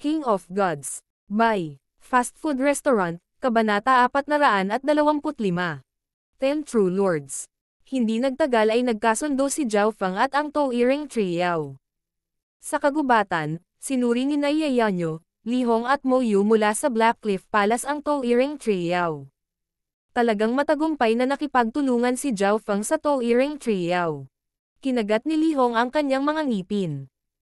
King of Gods. By Fast Food Restaurant, Kabanata 425. 10 True Lords. Hindi nagtagal ay nagkasundo si Zhao Feng at ang Touyiring Trio. Sa kagubatan, sinuri ni Yeonyo, Li Hong at Mo Yu mula sa Blackcliff Palace ang Touyiring Trio. Talagang matagumpay na nakipagtulungan si Zhao Feng sa Touyiring Trio. Kinagat ni Li Hong ang kanyang mga ngipin.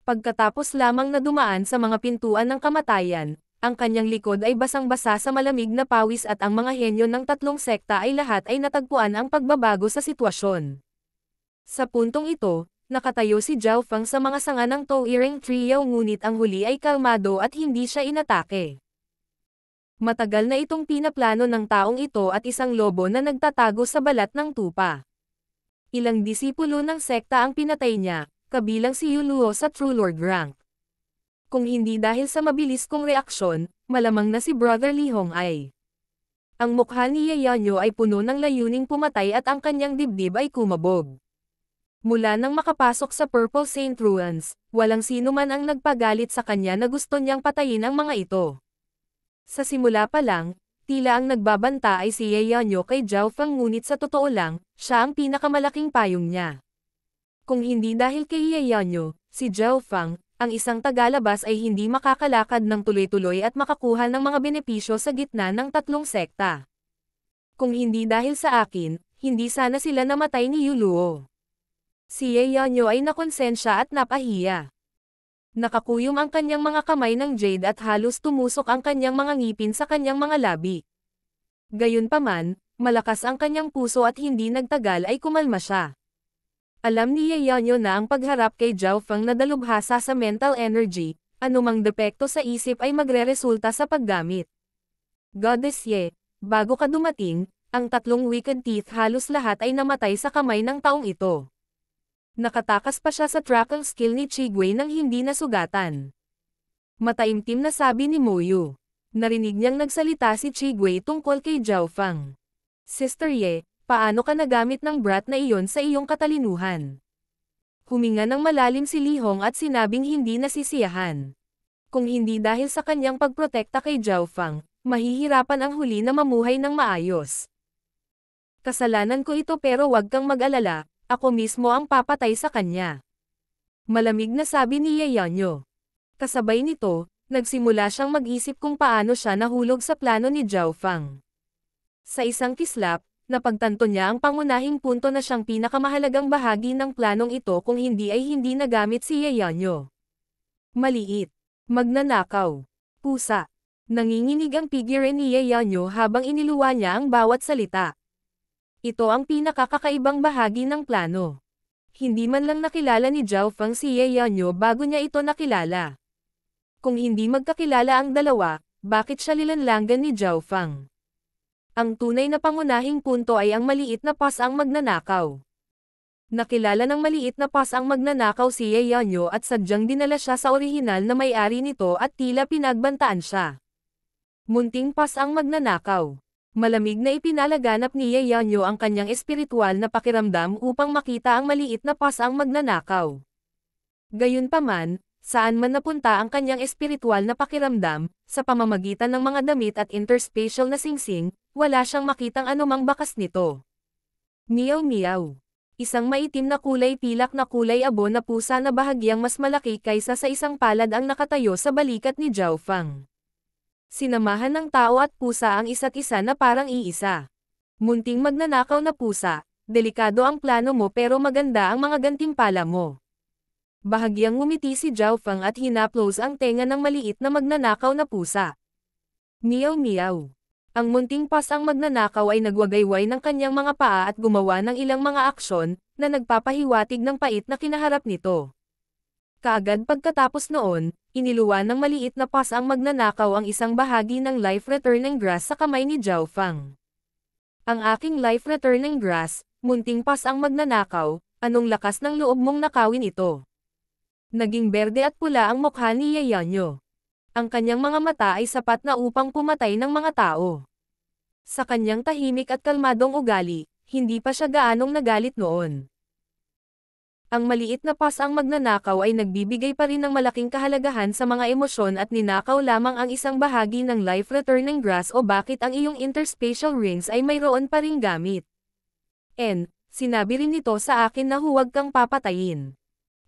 Pagkatapos lamang na dumaan sa mga pintuan ng kamatayan, ang kanyang likod ay basang-basa sa malamig na pawis at ang mga henyo ng tatlong sekta ay lahat ay natagpuan ang pagbabago sa sitwasyon. Sa puntong ito, nakatayo si Zhao Feng sa mga sanga ng Touyiring Trio ngunit ang huli ay kalmado at hindi siya inatake. Matagal na itong pinaplano ng taong ito at isang lobo na nagtatago sa balat ng tupa. Ilang disipulo ng sekta ang pinatay niya, kabilang si Yu Luo sa True Lord rank. Kung hindi dahil sa mabilis kong reaksyon, malamang na si Brother Li Hong ay. Ang mukha ni Yeonyo ay puno ng layuning pumatay at ang kanyang dibdib ay kumabog. Mula nang makapasok sa Purple Saint Ruins, walang sino man ang nagpagalit sa kanya na gusto niyang patayin ang mga ito. Sa simula pa lang, tila ang nagbabanta ay si Yeonyo kay Zhao Feng ngunit sa totoo lang, siya ang pinakamalaking payong niya. Kung hindi dahil kay Yeonyo, si Zhao Feng, ang isang tagalabas ay hindi makakalakad ng tuloy-tuloy at makakuha ng mga benepisyo sa gitna ng tatlong sekta. Kung hindi dahil sa akin, hindi sana sila namatay ni Yu Luo. Si Yeonyo ay nakonsensya at napahiya. Nakakuyom ang kanyang mga kamay ng jade at halos tumusok ang kanyang mga ngipin sa kanyang mga labi. Gayunpaman, malakas ang kanyang puso at hindi nagtagal ay kumalma siya. Alam ni Yeonyo na ang pagharap kay Zhao Feng na dalubhasa sa mental energy, anumang depekto sa isip ay magreresulta sa paggamit. Goddess Ye, bago ka dumating, ang tatlong wicked teeth halos lahat ay namatay sa kamay ng taong ito. Nakatakas pa siya sa trackle skill ni Chigwei nang hindi nasugatan. Mataimtim na sabi ni Mo Yu. Narinig niyang nagsalita si Chigwei tungkol kay Zhao Feng. Sister Ye, paano ka nagamit ng brat na iyon sa iyong katalinuhan? Huminga ng malalim si Li Hong at sinabing hindi nasisiyahan. Kung hindi dahil sa kanyang pagprotekta kay Zhao Feng, mahihirapan ang huli na mamuhay ng maayos. Kasalanan ko ito pero wag kang mag-alala, ako mismo ang papatay sa kanya. Malamig na sabi ni Yeonyo. Kasabay nito, nagsimula siyang mag-isip kung paano siya nahulog sa plano ni Zhao Feng. Sa isang kislap, napagtanto niya ang pangunahing punto na siyang pinakamahalagang bahagi ng planong ito kung hindi ay hindi nagamit si Yeonyo. Maliit. Magnanakaw. Pusa. Nanginginig ang figure ni Yeonyo habang iniluwa niya ang bawat salita. Ito ang pinakakakaibang bahagi ng plano. Hindi man lang nakilala ni Zhao Feng si Yeonyo bago niya ito nakilala. Kung hindi magkakilala ang dalawa, bakit siya lilanlangan ni Zhao Feng? Ang tunay na pangunahing punto ay ang maliit na pas ang magnanakaw. Nakilala ng maliit na pas ang magnanakaw si Yeonyo at sadyang dinala siya sa orihinal na may-ari nito at tila pinagbantaan siya. Munting pas ang magnanakaw. Malamig na ipinalaganap ni Yeonyo ang kanyang espiritual na pakiramdam upang makita ang maliit na pas ang magnanakaw. Gayunpaman, saan man napunta ang kanyang espiritual na pakiramdam, sa pamamagitan ng mga damit at interspatial na singsing, wala siyang makitang anumang bakas nito. Meow meow. Isang maitim na kulay pilak na kulay abo na pusa na bahagyang mas malaki kaysa sa isang palad ang nakatayo sa balikat ni Zhao Feng. Sinamahan ng tao at pusa ang isa't isa na parang iisa. Munting magnanakaw na pusa, delikado ang plano mo pero maganda ang mga gantimpala mo. Bahagyang ngumiti si Zhao Feng at hinaplos ang tenga ng maliit na magnanakaw na pusa. Meow meow. Ang munting pas ang magnanakaw ay nagwagayway ng kanyang mga paa at gumawa ng ilang mga aksyon, na nagpapahiwatig ng pait na kinaharap nito. Kaagad pagkatapos noon, iniluwa ng maliit na pas ang magnanakaw ang isang bahagi ng life returning grass sa kamay ni Zhao Feng. Ang aking life returning grass, munting pas ang magnanakaw, anong lakas ng loob mong nakawin ito? Naging berde at pula ang mukha ni Yeonyo. Ang kanyang mga mata ay sapat na upang pumatay ng mga tao. Sa kanyang tahimik at kalmadong ugali, hindi pa siya gaanong nagalit noon. Ang maliit na pasang magnanakaw ay nagbibigay pa rin ng malaking kahalagahan sa mga emosyon at ninakaw lamang ang isang bahagi ng life-returning grass o bakit ang iyong interspatial rings ay mayroon pa ring gamit. Sinabi rin nito sa akin na huwag kang papatayin.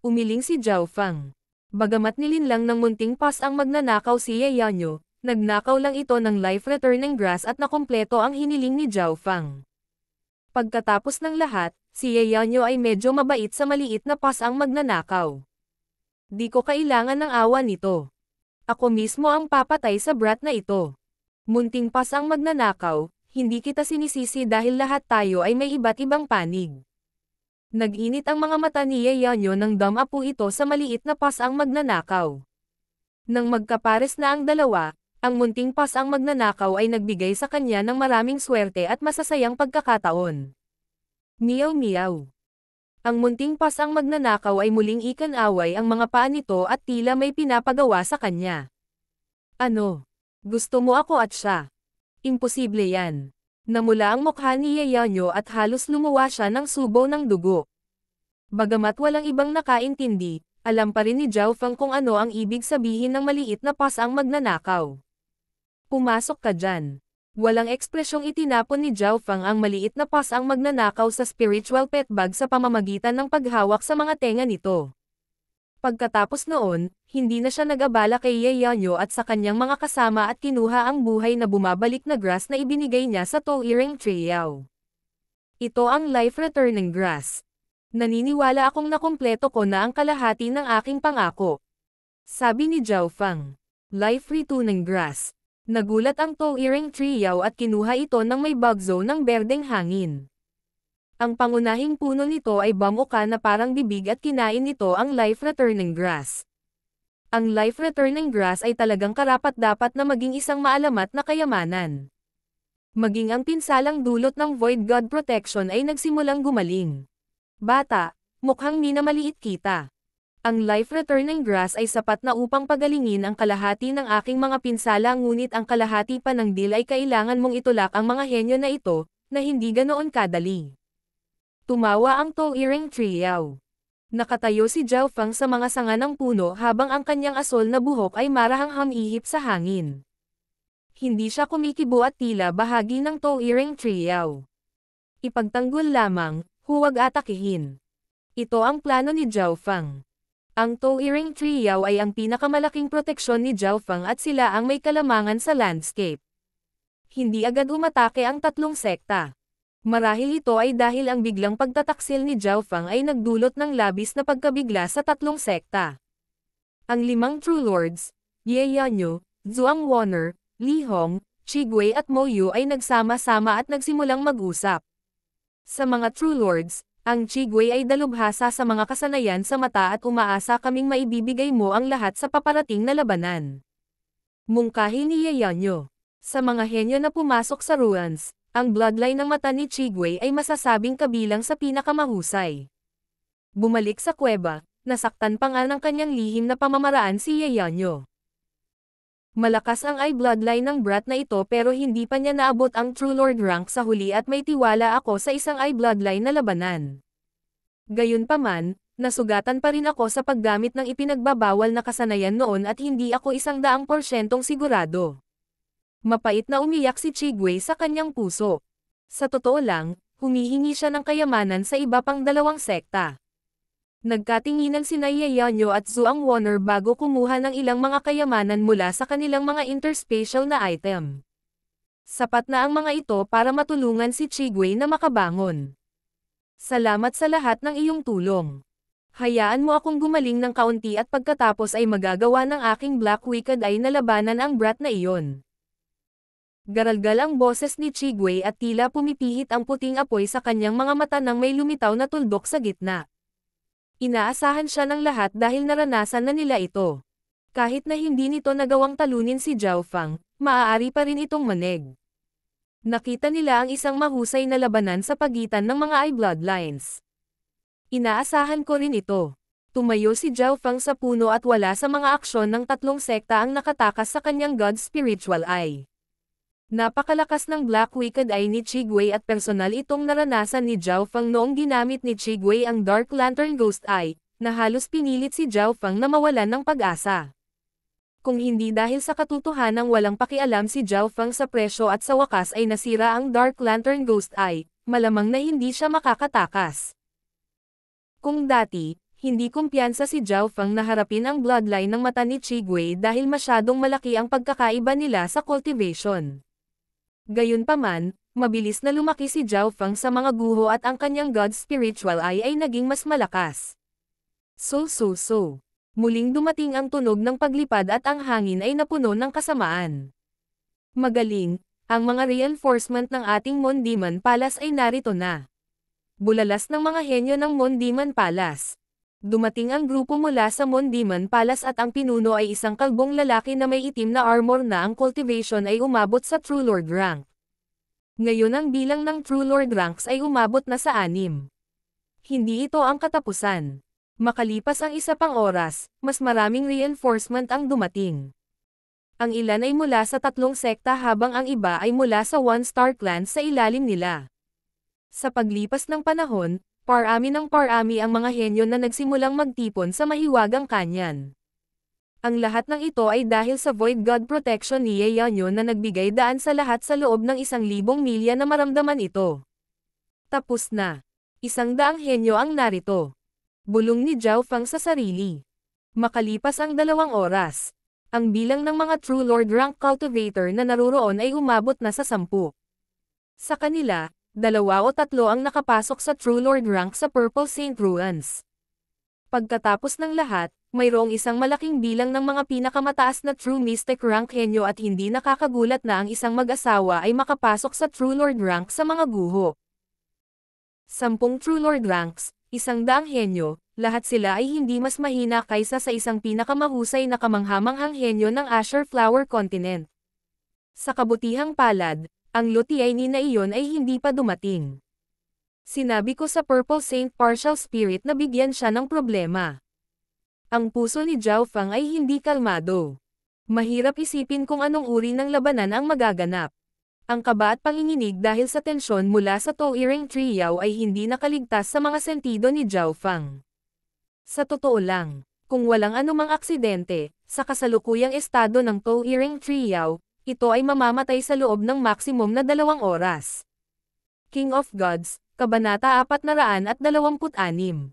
Umiling si Zhao Fang. Bagamat nilinlang ng munting pas ang magnanakaw si Ye Yanyo, nagnakaw lang ito ng life-returning grass at nakumpleto ang hiniling ni Zhao Fang. Pagkatapos ng lahat, si Ye Yanyo ay medyo mabait sa maliit na pas ang magnanakaw. Di ko kailangan ng awa nito. Ako mismo ang papatay sa brat na ito. Munting pas ang magnanakaw, hindi kita sinisisi dahil lahat tayo ay may iba't ibang panig. Nag-init ang mga mata ni Ye Yanyo nang damapo ito sa maliit na pas ang magnanakaw. Nang magkapares na ang dalawa, ang munting pas ang magnanakaw ay nagbigay sa kanya ng maraming swerte at masasayang pagkakataon. Meow meow. Ang munting pas ang magnanakaw ay muling ikan-away ang mga paa nito at tila may pinapagawa sa kanya. Ano? Gusto mo ako at siya? Imposible yan. Namula ang mukha ni Ye Yanyo at halos lumuwa siya ng subo ng dugo. Bagamat walang ibang nakaintindi, alam pa rin ni Zhao Fang kung ano ang ibig sabihin ng maliit na pas ang magnanakaw. Pumasok ka dyan. Walang ekspresyong itinapon ni Zhao Fang ang maliit na pas ang magnanakaw sa spiritual pet bag sa pamamagitan ng paghawak sa mga tenga nito. Pagkatapos noon, hindi na siya nag-abala kay Ye Yanyo at sa kanyang mga kasama at kinuha ang buhay na bumabalik na grass na ibinigay niya sa Toiring Triao. Ito ang life-returning grass. Naniniwala akong nakumpleto ko na ang kalahati ng aking pangako. Sabi ni Zhao Fang. Life-returning grass. Nagulat ang Toiring Triao at kinuha ito ng may bagzo ng berdeng hangin. Ang pangunahing puno nito ay bamuka na parang bibig at kinain nito ang life-returning grass. Ang life-returning grass ay talagang karapat-dapat na maging isang maalamat na kayamanan. Maging ang pinsalang dulot ng Void God Protection ay nagsimulang gumaling. Bata, mukhang minamaliit kita. Ang life-returning grass ay sapat na upang pagalingin ang kalahati ng aking mga pinsala ngunit ang kalahati pa ng deal ay kailangan mong itulak ang mga henyo na ito, na hindi ganoon kadali. Tumawa ang Toiring Triao. Nakatayo si Zhao Fang sa mga sanga ng puno habang ang kanyang asol na buhok ay marahang ihip sa hangin. Hindi siya kumikibo at tila bahagi ng Toiring Triao. Ipagtanggol lamang, huwag atakihin. Ito ang plano ni Zhao Fang. Ang Toiring Triao ay ang pinakamalaking proteksyon ni Zhao Fang at sila ang may kalamangan sa landscape. Hindi agad umatake ang tatlong sekta. Marahil ito ay dahil ang biglang pagtataksil ni Zhao Fang ay nagdulot ng labis na pagkabigla sa tatlong sekta. Ang 5 True Lords, Ye Yanyo, Zhuang Wonner, Li Hong, Qigui at Mo Yu ay nagsama-sama at nagsimulang mag-usap. Sa mga True Lords, ang Qigui ay dalubhasa sa mga kasanayan sa mata at umaasa kaming maibibigay mo ang lahat sa paparating na labanan. Mungkahi ni Ye Yanyo. Sa mga henyo na pumasok sa ruins, ang bloodline ng mata ni Qigui ay masasabing kabilang sa pinakamahusay. Bumalik sa kuweba, nasaktan pa nga ng kanyang lihim na pamamaraan si Ye Yanyo. Malakas ang eye bloodline ng brat na ito pero hindi pa niya naabot ang True Lord rank sa huli at may tiwala ako sa isang eye bloodline na labanan. Gayunpaman, nasugatan pa rin ako sa paggamit ng ipinagbabawal na kasanayan noon at hindi ako 100% sigurado. Mapait na umiyak si Qigui sa kanyang puso. Sa totoo lang, humihingi siya ng kayamanan sa iba pang dalawang sekta. Nagkatinginan sina Ye Yanyo at Zhuang Wonner bago kumuha ng ilang mga kayamanan mula sa kanilang mga interspatial na item. Sapat na ang mga ito para matulungan si Qigui na makabangon. Salamat sa lahat ng iyong tulong. Hayaan mo akong gumaling ng kaunti at pagkatapos ay magagawa ng aking Black Wicked Eye na labanan ang brat na iyon. Garalgal ang boses ni Qigui at tila pumipihit ang puting apoy sa kanyang mga mata nang may lumitaw na tuldok sa gitna. Inaasahan siya ng lahat dahil naranasan na nila ito. Kahit na hindi nito nagawang talunin si Zhao Fang, maaari pa rin itong maneg. Nakita nila ang isang mahusay na labanan sa pagitan ng mga eye bloodlines. Inaasahan ko rin ito. Tumayo si Zhao Fang sa puno at wala sa mga aksyon ng tatlong sekta ang nakatakas sa kanyang God's Spiritual Eye. Napakalakas ng Black Wicked Eye ni Chigwei at personal itong naranasan ni Zhao Feng noong ginamit ni Chigwei ang Dark Lantern Ghost Eye, na halos pinilit si Zhao Feng na mawalan ng pag-asa. Kung hindi dahil sa katotohanang walang pakialam si Zhao Feng sa presyo at sa wakas ay nasira ang Dark Lantern Ghost Eye, malamang na hindi siya makakatakas. Kung dati, hindi kumpiyansa si Zhao Feng na harapin ang bloodline ng mata ni Chigwei dahil masyadong malaki ang pagkakaiba nila sa cultivation. Gayunpaman, mabilis na lumaki si Zhao Feng sa mga guho at ang kanyang God's Spiritual Eye ay naging mas malakas. So. Muling dumating ang tunog ng paglipad at ang hangin ay napuno ng kasamaan. Magaling, ang mga reinforcement ng ating Moon Demon Palace ay narito na. Bulalas ng mga henyo ng Moon Demon Palace. Dumating ang grupo mula sa Moon Demon Palace at ang pinuno ay isang kalbong lalaki na may itim na armor na ang cultivation ay umabot sa True Lord rank. Ngayon ang bilang ng True Lord ranks ay umabot na sa 6. Hindi ito ang katapusan. Makalipas ang isa pang oras, mas maraming reinforcement ang dumating. Ang ilan ay mula sa 3 sekta habang ang iba ay mula sa 1-star clan sa ilalim nila. Sa paglipas ng panahon, parami ang mga henyo na nagsimulang magtipon sa mahiwagang kanyan. Ang lahat ng ito ay dahil sa Void God Protection ni Yeonyo na nagbigay daan sa lahat sa loob ng 1,000 milya na maramdaman ito. Tapos na. 100 henyo ang narito. Bulong ni Zhao Feng sa sarili. Makalipas ang 2 oras, ang bilang ng mga True Lord rank cultivator na naruroon ay umabot na sa 10. Sa kanila, 2 o 3 ang nakapasok sa True Lord rank sa Purple Saint Ruins. Pagkatapos ng lahat, mayroong isang malaking bilang ng mga pinakamataas na True Mystic rank henyo at hindi nakakagulat na ang isang mag-asawa ay makapasok sa True Lord rank sa mga guho. 10 True Lord ranks, 100 henyo, lahat sila ay hindi mas mahina kaysa sa isang pinakamahusay na kamanghamanghang henyo ng Azure Flower Continent. Sa kabutihang palad, ang lutiay ni na iyon ay hindi pa dumating. Sinabi ko sa Purple Saint Partial Spirit na bigyan siya ng problema. Ang puso ni Zhao Feng ay hindi kalmado. Mahirap isipin kung anong uri ng labanan ang magaganap. Ang kaba at panginginig dahil sa tensyon mula sa Towering Trio ay hindi nakaligtas sa mga sentido ni Zhao Feng. Sa totoo lang, kung walang anumang aksidente, sa kasalukuyang estado ng Towering Trio, ito ay mamamatay sa loob ng maximum na 2 oras. King of Gods, Kabanata 426.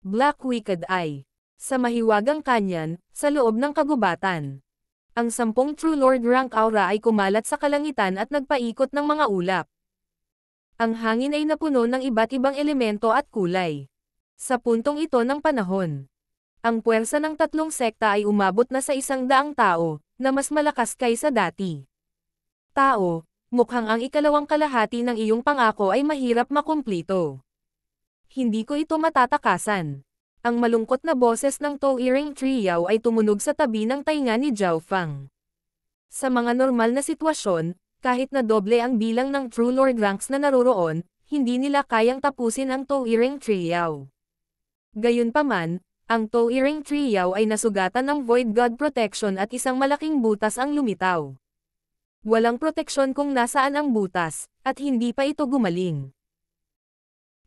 Black Wicked Eye. Sa mahiwagang kanyan, sa loob ng kagubatan. Ang 10 True Lord rank aura ay kumalat sa kalangitan at nagpaikot ng mga ulap. Ang hangin ay napuno ng iba't ibang elemento at kulay. Sa puntong ito ng panahon, ang puwersa ng 3 sekta ay umabot na sa 100 tao, na mas malakas kaysa dati. Tao, mukhang ang ikalawang kalahati ng iyong pangako ay mahirap makumplito. Hindi ko ito matatakasan. Ang malungkot na boses ng Towering Trio ay tumunog sa tabi ng tainga ni Zhao Feng. Sa mga normal na sitwasyon, kahit na doble ang bilang ng True Lord ranks na naroroon, hindi nila kayang tapusin ang Towering Trio. Gayunpaman, ang Towering Trio ay nasugatan ng Void God Protection at isang malaking butas ang lumitaw. Walang proteksyon kung nasaan ang butas, at hindi pa ito gumaling.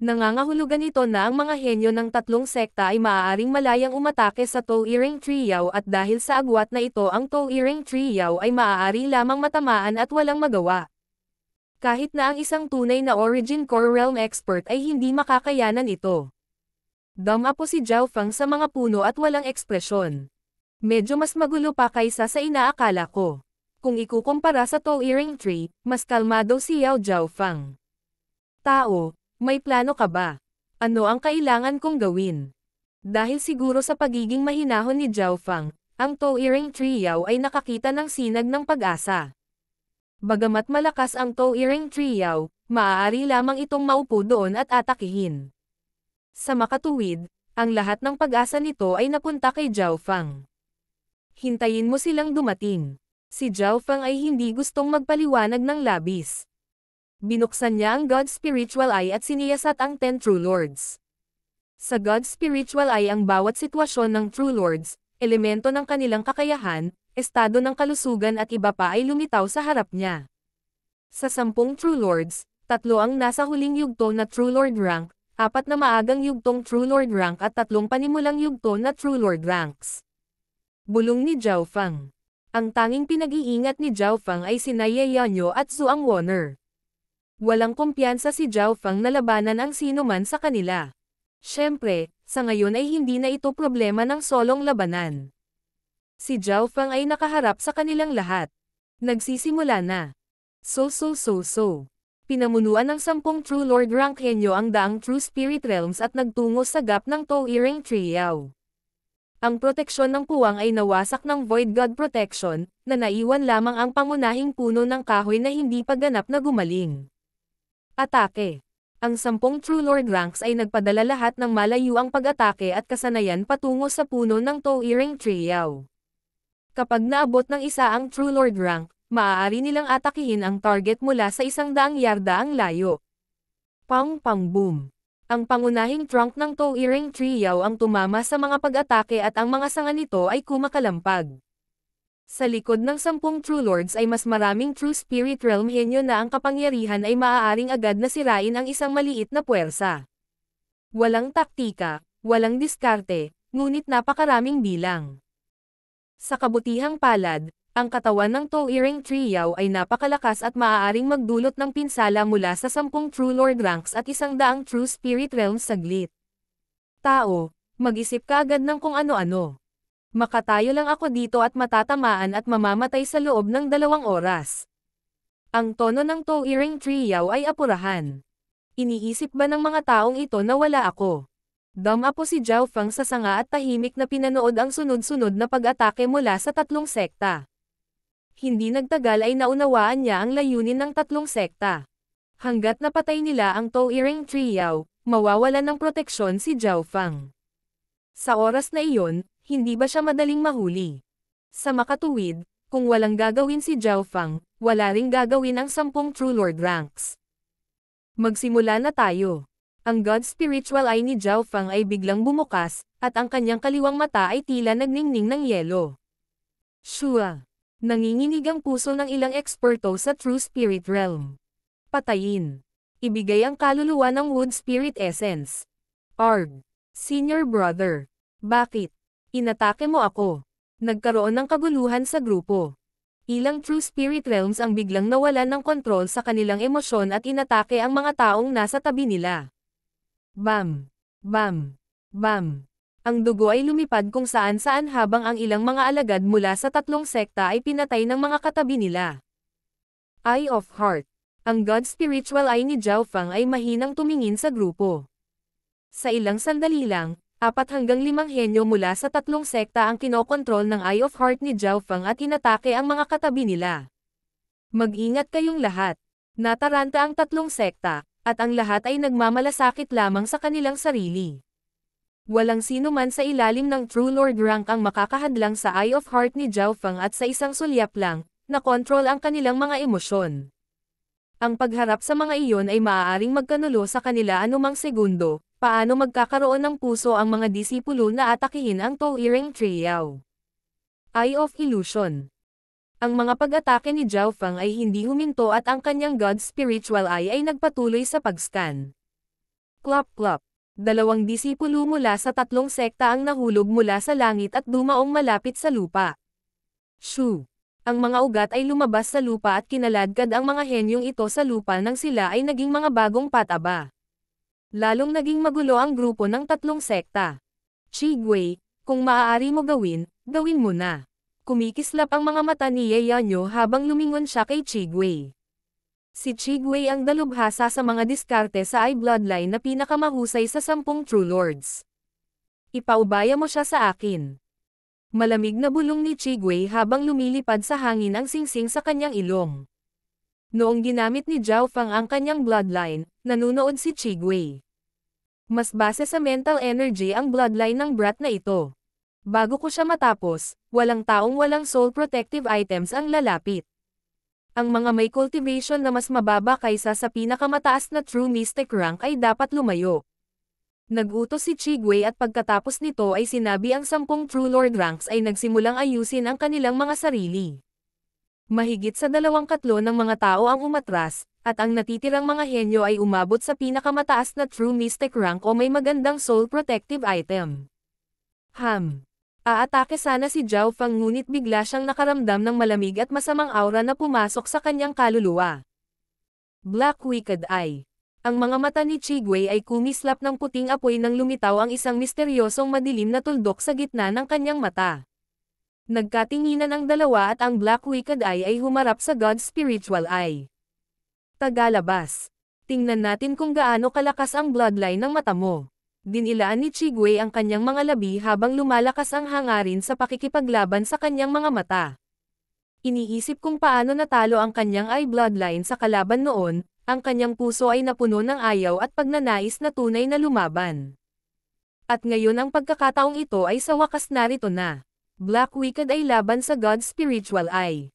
Nangangahulugan ito na ang mga henyo ng 3 sekta ay maaaring malayang umatake sa Towering Trio at dahil sa agwat na ito ang Towering Trio ay maaari lamang matamaan at walang magawa. Kahit na ang isang tunay na Origin Core Realm expert ay hindi makakayanan ito. Dama po si Zhao Feng sa mga puno at walang ekspresyon. Medyo mas magulo pa kaysa sa inaakala ko. Kung ikukumpara sa Towering Tree, mas kalmado si Zhao Feng. Tao, may plano ka ba? Ano ang kailangan kong gawin? Dahil siguro sa pagiging mahinahon ni Zhao Feng, ang Towering Trio ay nakakita ng sinag ng pag-asa. Bagamat malakas ang Towering Trio, maaari lamang itong maupo doon at atakihin. Sa makatuwid, ang lahat ng pag-asa nito ay napunta kay Zhao Feng. Hintayin mo silang dumating. Si Zhao Feng ay hindi gustong magpaliwanag ng labis. Binuksan niya ang God's Spiritual Eye at siniyasat ang 10 True Lords. Sa God's Spiritual Eye ang bawat sitwasyon ng True Lords, elemento ng kanilang kakayahan, estado ng kalusugan at iba pa ay lumitaw sa harap niya. Sa 10 True Lords, 3 ang nasa huling yugto na True Lord rank, 4 na maagang yugtong True Lord rank at 3 panimulang yugto na True Lord ranks. Bulong ni Zhao Fang. Ang tanging pinag-iingat ni Zhao Fang ay sina Ye Yanyo at Zhuang Wonner. Walang kumpiyansa si Zhao Fang na labanan ang sino man sa kanila. Siyempre, sa ngayon ay hindi na ito problema ng solong labanan. Si Zhao Fang ay nakaharap sa kanilang lahat. Nagsisimula na. So. Pinamunuan ng 10 True Lord rank henyo ang daang True Spirit Realms at nagtungo sa gap ng Towering Trio. Ang proteksyon ng puwang ay nawasak ng Void God Protection, na naiwan lamang ang pangunahing puno ng kahoy na hindi pa ganap na gumaling. Atake. Ang 10 True Lord ranks ay nagpadala lahat ng malayuang pag-atake at kasanayan patungo sa puno ng Towering Trio. Kapag naabot ng isa ang True Lord rank, maaari nilang atakihin ang target mula sa 100 yarda ang layo. Pang boom. Ang pangunahing trunk ng Towering Trio ang tumama sa mga pag-atake at ang mga sanga nito ay kumakalampag. Sa likod ng 10 True Lords ay mas maraming True Spirit Realm henyo na ang kapangyarihan ay maaaring agad na sirain ang isang maliit na puwersa. Walang taktika, walang diskarte, ngunit napakaraming bilang. Sa kabutihang palad, ang katawan ng Towering Trio ay napakalakas at maaaring magdulot ng pinsala mula sa 10 True Lord ranks at 100 True Spirit Realms saglit. Tao, mag-isip ka agad ng kung ano-ano. Makatayo lang ako dito at matatamaan at mamamatay sa loob ng 2 oras. Ang tono ng Towering Trio ay apurahan. Iniisip ba ng mga taong ito na wala ako? Dumapo si Zhao Fang sa sanga at tahimik na pinanood ang sunod-sunod na pag-atake mula sa 3 sekta. Hindi nagtagal ay naunawaan niya ang layunin ng 3 sekta. Hanggat napatay nila ang Towering Trio, mawawalan ng proteksyon si Zhao Fang. Sa oras na iyon, hindi ba siya madaling mahuli? Sa makatuwid, kung walang gagawin si Zhao Fang, wala ring gagawin ang 10 True Lord ranks. Magsimula na tayo. Ang God Spiritual Eye ni Zhao Fang ay biglang bumukas, at ang kanyang kaliwang mata ay tila nagningning ng yelo. Shua! Nanginginig ang puso ng ilang eksperto sa True Spirit Realm. Patayin. Ibigay ang kaluluwa ng Wood Spirit Essence. Arg. Senior Brother. Bakit? Inatake mo ako. Nagkaroon ng kaguluhan sa grupo. Ilang True Spirit Realms ang biglang nawalan ng kontrol sa kanilang emosyon at inatake ang mga taong nasa tabi nila. Bam! Bam! Bam! Ang dugo ay lumipad kung saan-saan habang ang ilang mga alagad mula sa 3 sekta ay pinatay ng mga katabi nila. Eye of Heart. Ang God Spiritual Eye ni Zhao Fang ay mahinang tumingin sa grupo. Sa ilang sandali lang, 4 hanggang 5 henyo mula sa 3 sekta ang kinokontrol ng Eye of Heart ni Zhao Fang at inatake ang mga katabi nila. Mag-ingat kayong lahat. Nataranta ang 3 sekta, at ang lahat ay nagmamalasakit lamang sa kanilang sarili. Walang sino man sa ilalim ng True Lord rank ang makakahadlang sa Eye of Heart ni Zhao Fang at sa isang sulyap lang, na-control ang kanilang mga emosyon. Ang pagharap sa mga iyon ay maaaring magkanulo sa kanila anumang segundo, paano magkakaroon ng puso ang mga disipulo na atakihin ang Towering Trio. Eye of Illusion. Ang mga pag-atake ni Zhao Fang ay hindi huminto at ang kanyang God Spiritual Eye ay nagpatuloy sa pag-scan. Klop. 2 disipulo mula sa 3 sekta ang nahulog mula sa langit at dumaong malapit sa lupa. Shoo! Ang mga ugat ay lumabas sa lupa at kinaladkad ang mga henyong ito sa lupa nang sila ay naging mga bagong pataba. Lalong naging magulo ang grupo ng 3 sekta. Chigwei, kung maaari mo gawin mo na. Kumikislap ang mga mata ni Ye Yanyo habang lumingon siya kay Chigwei. Si Chigwei ang dalubhasa sa mga diskarte sa Eye Bloodline na pinakamahusay sa 10 True Lords. Ipaubaya mo siya sa akin. Malamig na bulong ni Chigwei habang lumilipad sa hangin ang singsing sa kanyang ilong. Noong ginamit ni Zhao Fang ang kanyang bloodline, nanunood si Chigwei. Mas base sa mental energy ang bloodline ng brat na ito. Bago ko siya matapos, walang taong walang soul protective items ang lalapit. Ang mga may cultivation na mas mababa kaysa sa pinakamataas na True Mystic rank ay dapat lumayo. Nag-utos si Chigwei at pagkatapos nito ay sinabi ang 10 True Lord ranks ay nagsimulang ayusin ang kanilang mga sarili. Mahigit sa 2/3 ng mga tao ang umatras, at ang natitirang mga henyo ay umabot sa pinakamataas na True Mystic rank o may magandang soul protective item. Aatake sana si Zhao Fang ngunit bigla siyang nakaramdam ng malamig at masamang aura na pumasok sa kanyang kaluluwa. Black Wicked Eye. Ang mga mata ni Chigwei ay kumislap ng puting apoy nang lumitaw ang isang misteryosong madilim na tuldok sa gitna ng kanyang mata. Nagkatinginan ang dalawa at ang Black Wicked Eye ay humarap sa God's Spiritual Eye. Tagalabas. Tingnan natin kung gaano kalakas ang bloodline ng mata mo. Dinilaan ni Chigwei ang kanyang mga labi habang lumalakas ang hangarin sa pakikipaglaban sa kanyang mga mata. Iniisip kung paano natalo ang kanyang eye bloodline sa kalaban noon, ang kanyang puso ay napuno ng ayaw at pagnanais na tunay na lumaban. At ngayon ang pagkakataong ito ay sa wakas narito na. Black Wicked ay laban sa God's Spiritual Eye.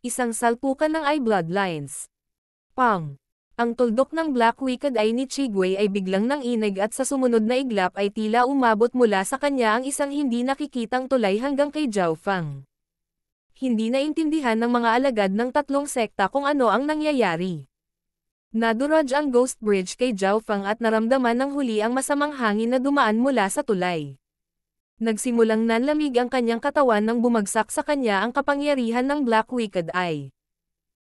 Isang salpukan ng eye bloodlines. Pang! Ang tuldok ng Black Wicked Eye ni Chigwei ay biglang nanginig at sa sumunod na iglap ay tila umabot mula sa kanya ang isang hindi nakikitang tulay hanggang kay Zhao Fang. Hindi naintindihan ng mga alagad ng tatlong sekta kung ano ang nangyayari. Nadurog ang Ghost Bridge kay Zhao Fang at naramdaman ng huli ang masamang hangin na dumaan mula sa tulay. Nagsimulang nanlamig ang kanyang katawan nang bumagsak sa kanya ang kapangyarihan ng Black Wicked Eye.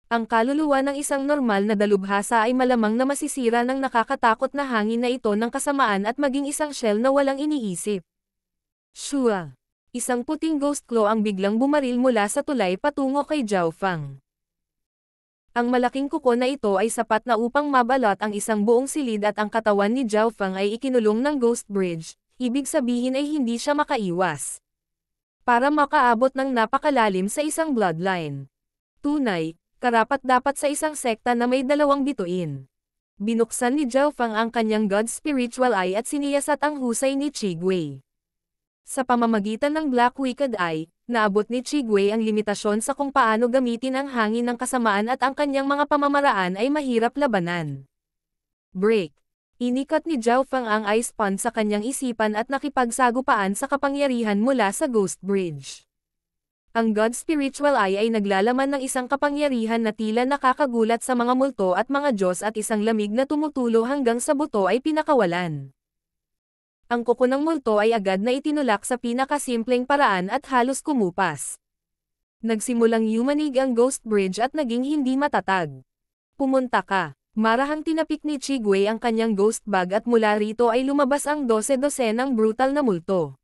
Ang kaluluwa ng isang normal na dalubhasa ay malamang na masisira ng nakakatakot na hangin na ito ng kasamaan at maging isang shell na walang iniisip. Shua! Isang puting ghost claw ang biglang bumaril mula sa tulay patungo kay Zhao Fang. Ang malaking kuko na ito ay sapat na upang mabalot ang isang buong silid at ang katawan ni Zhao Fang ay ikinulong ng Ghost Bridge, ibig sabihin ay hindi siya makaiwas. Para makaabot ng napakalalim sa isang bloodline. Tunay, karapat-dapat sa isang sekta na may dalawang bituin. Binuksan ni Zhao Fang ang kanyang God's Spiritual Eye at siniyasat ang husay ni Chigwei. Sa pamamagitan ng Black Wicked Eye, naabot ni Chigwei ang limitasyon sa kung paano gamitin ang hangin ng kasamaan at ang kanyang mga pamamaraan ay mahirap labanan. Break. Inikat ni Zhao Fang ang ice pond sa kanyang isipan at nakipagsagupaan sa kapangyarihan mula sa Ghost Bridge. Ang God's Spiritual Eye ay naglalaman ng isang kapangyarihan na tila nakakagulat sa mga multo at mga Diyos at isang lamig na tumutulo hanggang sa buto ay pinakawalan. Ang kuko ng multo ay agad na itinulak sa pinakasimpleng paraan at halos kumupas. Nagsimulang yumanig ang Ghost Bridge at naging hindi matatag. Pumunta ka. Marahang tinapik ni Chigwei ang kanyang ghost bag at mula rito ay lumabas ang 12 ng brutal na multo.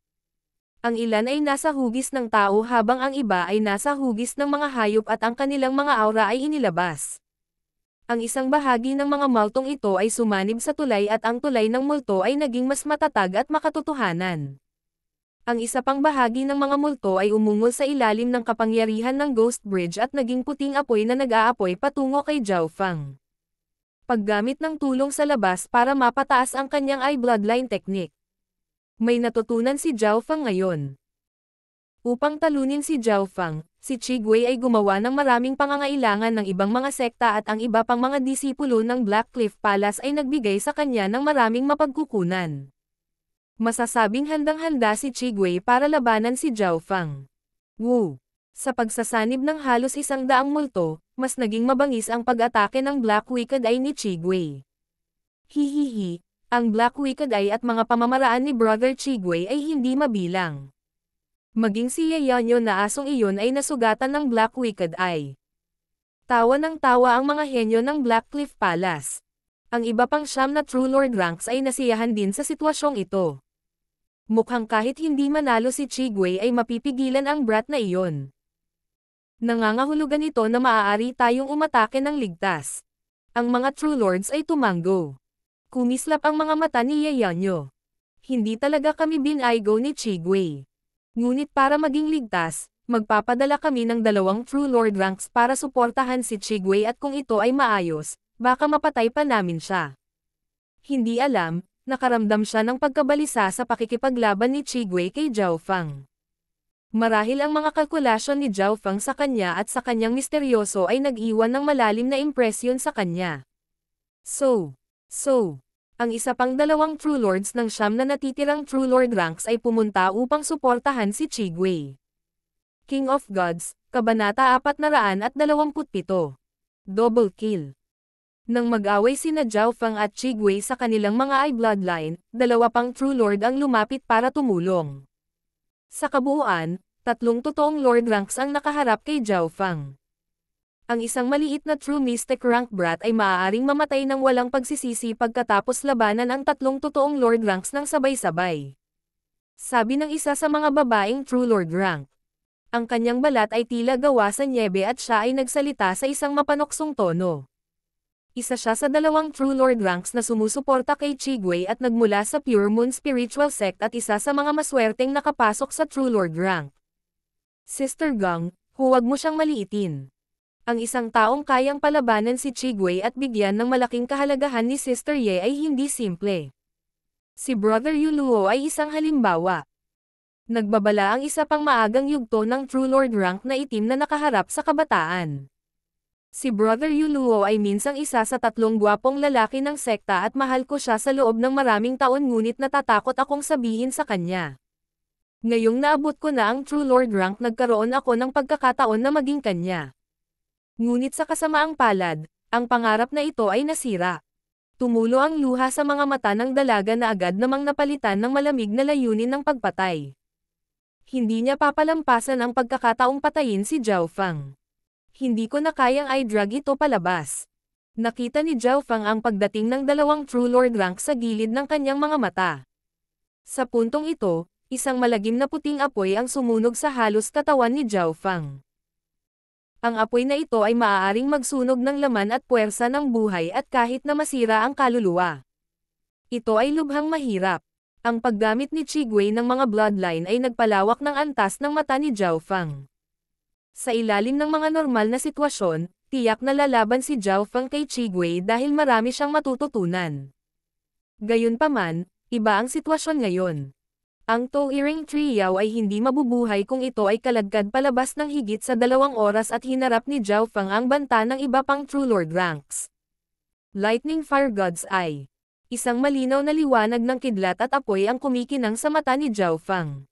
Ang ilan ay nasa hugis ng tao habang ang iba ay nasa hugis ng mga hayop at ang kanilang mga aura ay inilabas. Ang isang bahagi ng mga multong ito ay sumanib sa tulay at ang tulay ng multo ay naging mas matatag at makatotohanan. Ang isa pang bahagi ng mga multo ay umungol sa ilalim ng kapangyarihan ng Ghost Bridge at naging puting apoy na nag-aapoy patungo kay Zhao Fang. Paggamit ng tulong sa labas para mapataas ang kanyang eye bloodline technique. May natutunan si Zhao Fang ngayon. Upang talunin si Zhao Fang, si Chigwei ay gumawa ng maraming pangangailangan ng ibang mga sekta at ang iba pang mga disipulo ng Black Cliff Palace ay nagbigay sa kanya ng maraming mapagkukunan. Masasabing handang-handa si Chigwei para labanan si Zhao Fang. Wu! Sa pagsasanib ng halos 100 multo, mas naging mabangis ang pag-atake ng Black Wicked Eye ni Chigwei. Hihihi! Ang Black Wicked Eye at mga pamamaraan ni Brother Chigwei ay hindi mabilang. Maging si Yayanyo na asong iyon ay nasugatan ng Black Wicked Eye. Tawa ng tawa ang mga henyo ng Black Cliff Palace. Ang iba pang 9 na True Lord ranks ay nasiyahan din sa sitwasyong ito. Mukhang kahit hindi manalo si Chigwei ay mapipigilan ang brat na iyon. Nangangahulugan ito na maaari tayong umatake ng ligtas. Ang mga True Lords ay tumango. Kumislap ang mga mata ni Yayanyo. Hindi talaga kami binaygo ni Chigwei. Ngunit para maging ligtas, magpapadala kami ng 2 True Lord ranks para suportahan si Chigwei at kung ito ay maayos, baka mapatay pa namin siya. Hindi alam, nakaramdam siya ng pagkabalisa sa pakikipaglaban ni Chigwei kay Zhao Fang. Marahil ang mga kalkulasyon ni Zhao Fang sa kanya at sa kanyang misteryoso ay nag-iwan ng malalim na impresyon sa kanya. Ang isa pang 2 True Lords ng 9 na natitirang True Lord ranks ay pumunta upang suportahan si Chigwei. King of Gods, Kabanata 427. Double Kill. Nang mag-away sina Zhao Feng at Qi Gui sa kanilang mga eye bloodline, dalawa pang True Lord ang lumapit para tumulong. Sa kabuuan, 3 totoong Lord ranks ang nakaharap kay Zhao Feng. Ang isang maliit na True Mystic rank brat ay maaaring mamatay ng walang pagsisisi pagkatapos labanan ang 3 totoong Lord ranks ng sabay-sabay. Sabi ng isa sa mga babaeng True Lord rank. Ang kanyang balat ay tila gawa sa nyebe at siya ay nagsalita sa isang mapanoksong tono. Isa siya sa 2 True Lord ranks na sumusuporta kay Qi Gui at nagmula sa Pure Moon Spiritual Sect at isa sa mga maswerteng nakapasok sa True Lord rank. Sister Gang, huwag mo siyang maliitin. Ang isang taong kayang palabanan si Qi Gui at bigyan ng malaking kahalagahan ni Sister Ye ay hindi simple. Si Brother Yu Luo ay isang halimbawa. Nagbabala ang isa pang maagang yugto ng True Lord rank na itim na nakaharap sa kabataan. Si Brother Yu Luo ay minsang isa sa 3 gwapong lalaki ng sekta at mahal ko siya sa loob ng maraming taon ngunit natatakot akong sabihin sa kanya. Ngayong naabot ko na ang True Lord rank nagkaroon ako ng pagkakataon na maging kanya. Ngunit sa kasamaang palad, ang pangarap na ito ay nasira. Tumulo ang luha sa mga mata ng dalaga na agad namang napalitan ng malamig na layunin ng pagpatay. Hindi niya papalampasan ang pagkakataong patayin si Zhao Feng. Hindi ko na kayang i-drag ito palabas. Nakita ni Zhao Feng ang pagdating ng 2 True Lord rank sa gilid ng kanyang mga mata. Sa puntong ito, isang malagim na puting apoy ang sumunog sa halos katawan ni Zhao Feng. Ang apoy na ito ay maaaring magsunog ng laman at puwersa ng buhay at kahit na masira ang kaluluwa. Ito ay lubhang mahirap. Ang paggamit ni Qi Gui ng mga bloodline ay nagpalawak ng antas ng mata ni Zhao Feng. Sa ilalim ng mga normal na sitwasyon, tiyak na lalaban si Zhao Feng kay Qi Gui dahil marami siyang matututunan. Gayunpaman, iba ang sitwasyon ngayon. Ang Toiring Trio ay hindi mabubuhay kung ito ay kalagkad palabas ng higit sa 2 oras at hinarap ni Zhao Feng ang banta ng iba pang True Lord ranks. Lightning Fire God's Eye. Isang malinaw na liwanag ng kidlat at apoy ang kumikinang sa mata ni Zhao Feng.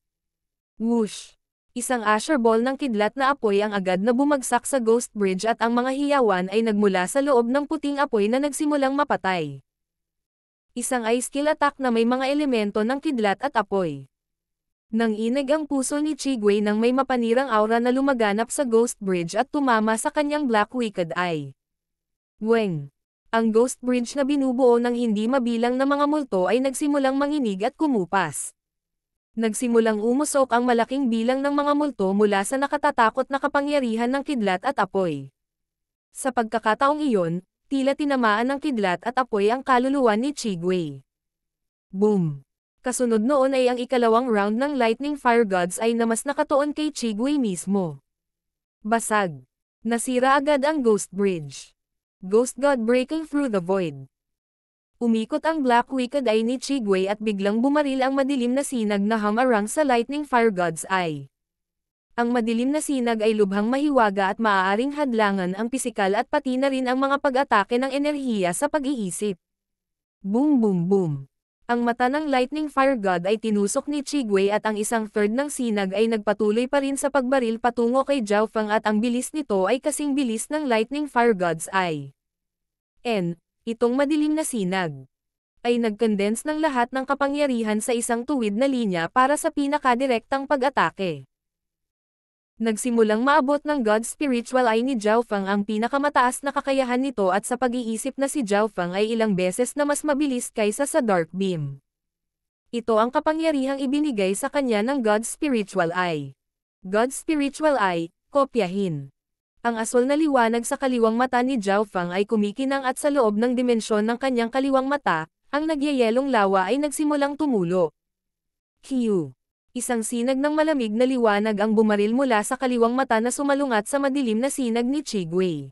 Whoosh! Isang Asher Ball ng kidlat na apoy ang agad na bumagsak sa Ghost Bridge at ang mga hiyawan ay nagmula sa loob ng puting apoy na nagsimulang mapatay. Isang Ice Kill attack na may mga elemento ng kidlat at apoy. Nanginig ang puso ni Qi Gui nang may mapanirang aura na lumaganap sa Ghost Bridge at tumama sa kanyang Black Wicked Eye. Weng! Ang Ghost Bridge na binubuo ng hindi mabilang na mga multo ay nagsimulang manginig at kumupas. Nagsimulang umusok ang malaking bilang ng mga multo mula sa nakatatakot na kapangyarihan ng kidlat at apoy. Sa pagkakataong iyon, tila tinamaan ng kidlat at apoy ang kaluluwa ni Qi Gui. Boom! Kasunod noon ay ang ikalawang round ng Lightning Fire Gods ay namas nakatuon kay Qi Gui mismo. Basag! Nasira agad ang Ghost Bridge. Ghost God breaking through the void. Umikot ang Black Wicked Eye ni Qi Gui at biglang bumaril ang madilim na sinag na hamarang sa Lightning Fire God's Eye. Ang madilim na sinag ay lubhang mahiwaga at maaaring hadlangan ang pisikal at pati na rin ang mga pag-atake ng enerhiya sa pag-iisip. Boom boom boom. Ang mata ng Lightning Fire God ay tinusok ni Qi Gui at ang isang third ng sinag ay nagpatuloy pa rin sa pagbaril patungo kay Zhao Feng at ang bilis nito ay kasing bilis ng Lightning Fire God's Eye. Itong madilim na sinag ay nag-condense ng lahat ng kapangyarihan sa isang tuwid na linya para sa pinakadirektang pag-atake. Nagsimulang maabot ng God's Spiritual Eye ni Zhao Feng ang pinakamataas na kakayahan nito at sa pag-iisip na si Zhao Feng ay ilang beses na mas mabilis kaysa sa Dark Beam. Ito ang kapangyarihang ibinigay sa kanya ng God's Spiritual Eye. God's Spiritual Eye, kopyahin. Ang asol na liwanag sa kaliwang mata ni Zhao Feng ay kumikinang at sa loob ng dimensyon ng kanyang kaliwang mata, ang nagyayelong lawa ay nagsimulang tumulo. Q. Isang sinag ng malamig na liwanag ang bumaril mula sa kaliwang mata na sumalungat sa madilim na sinag ni Qi Gui.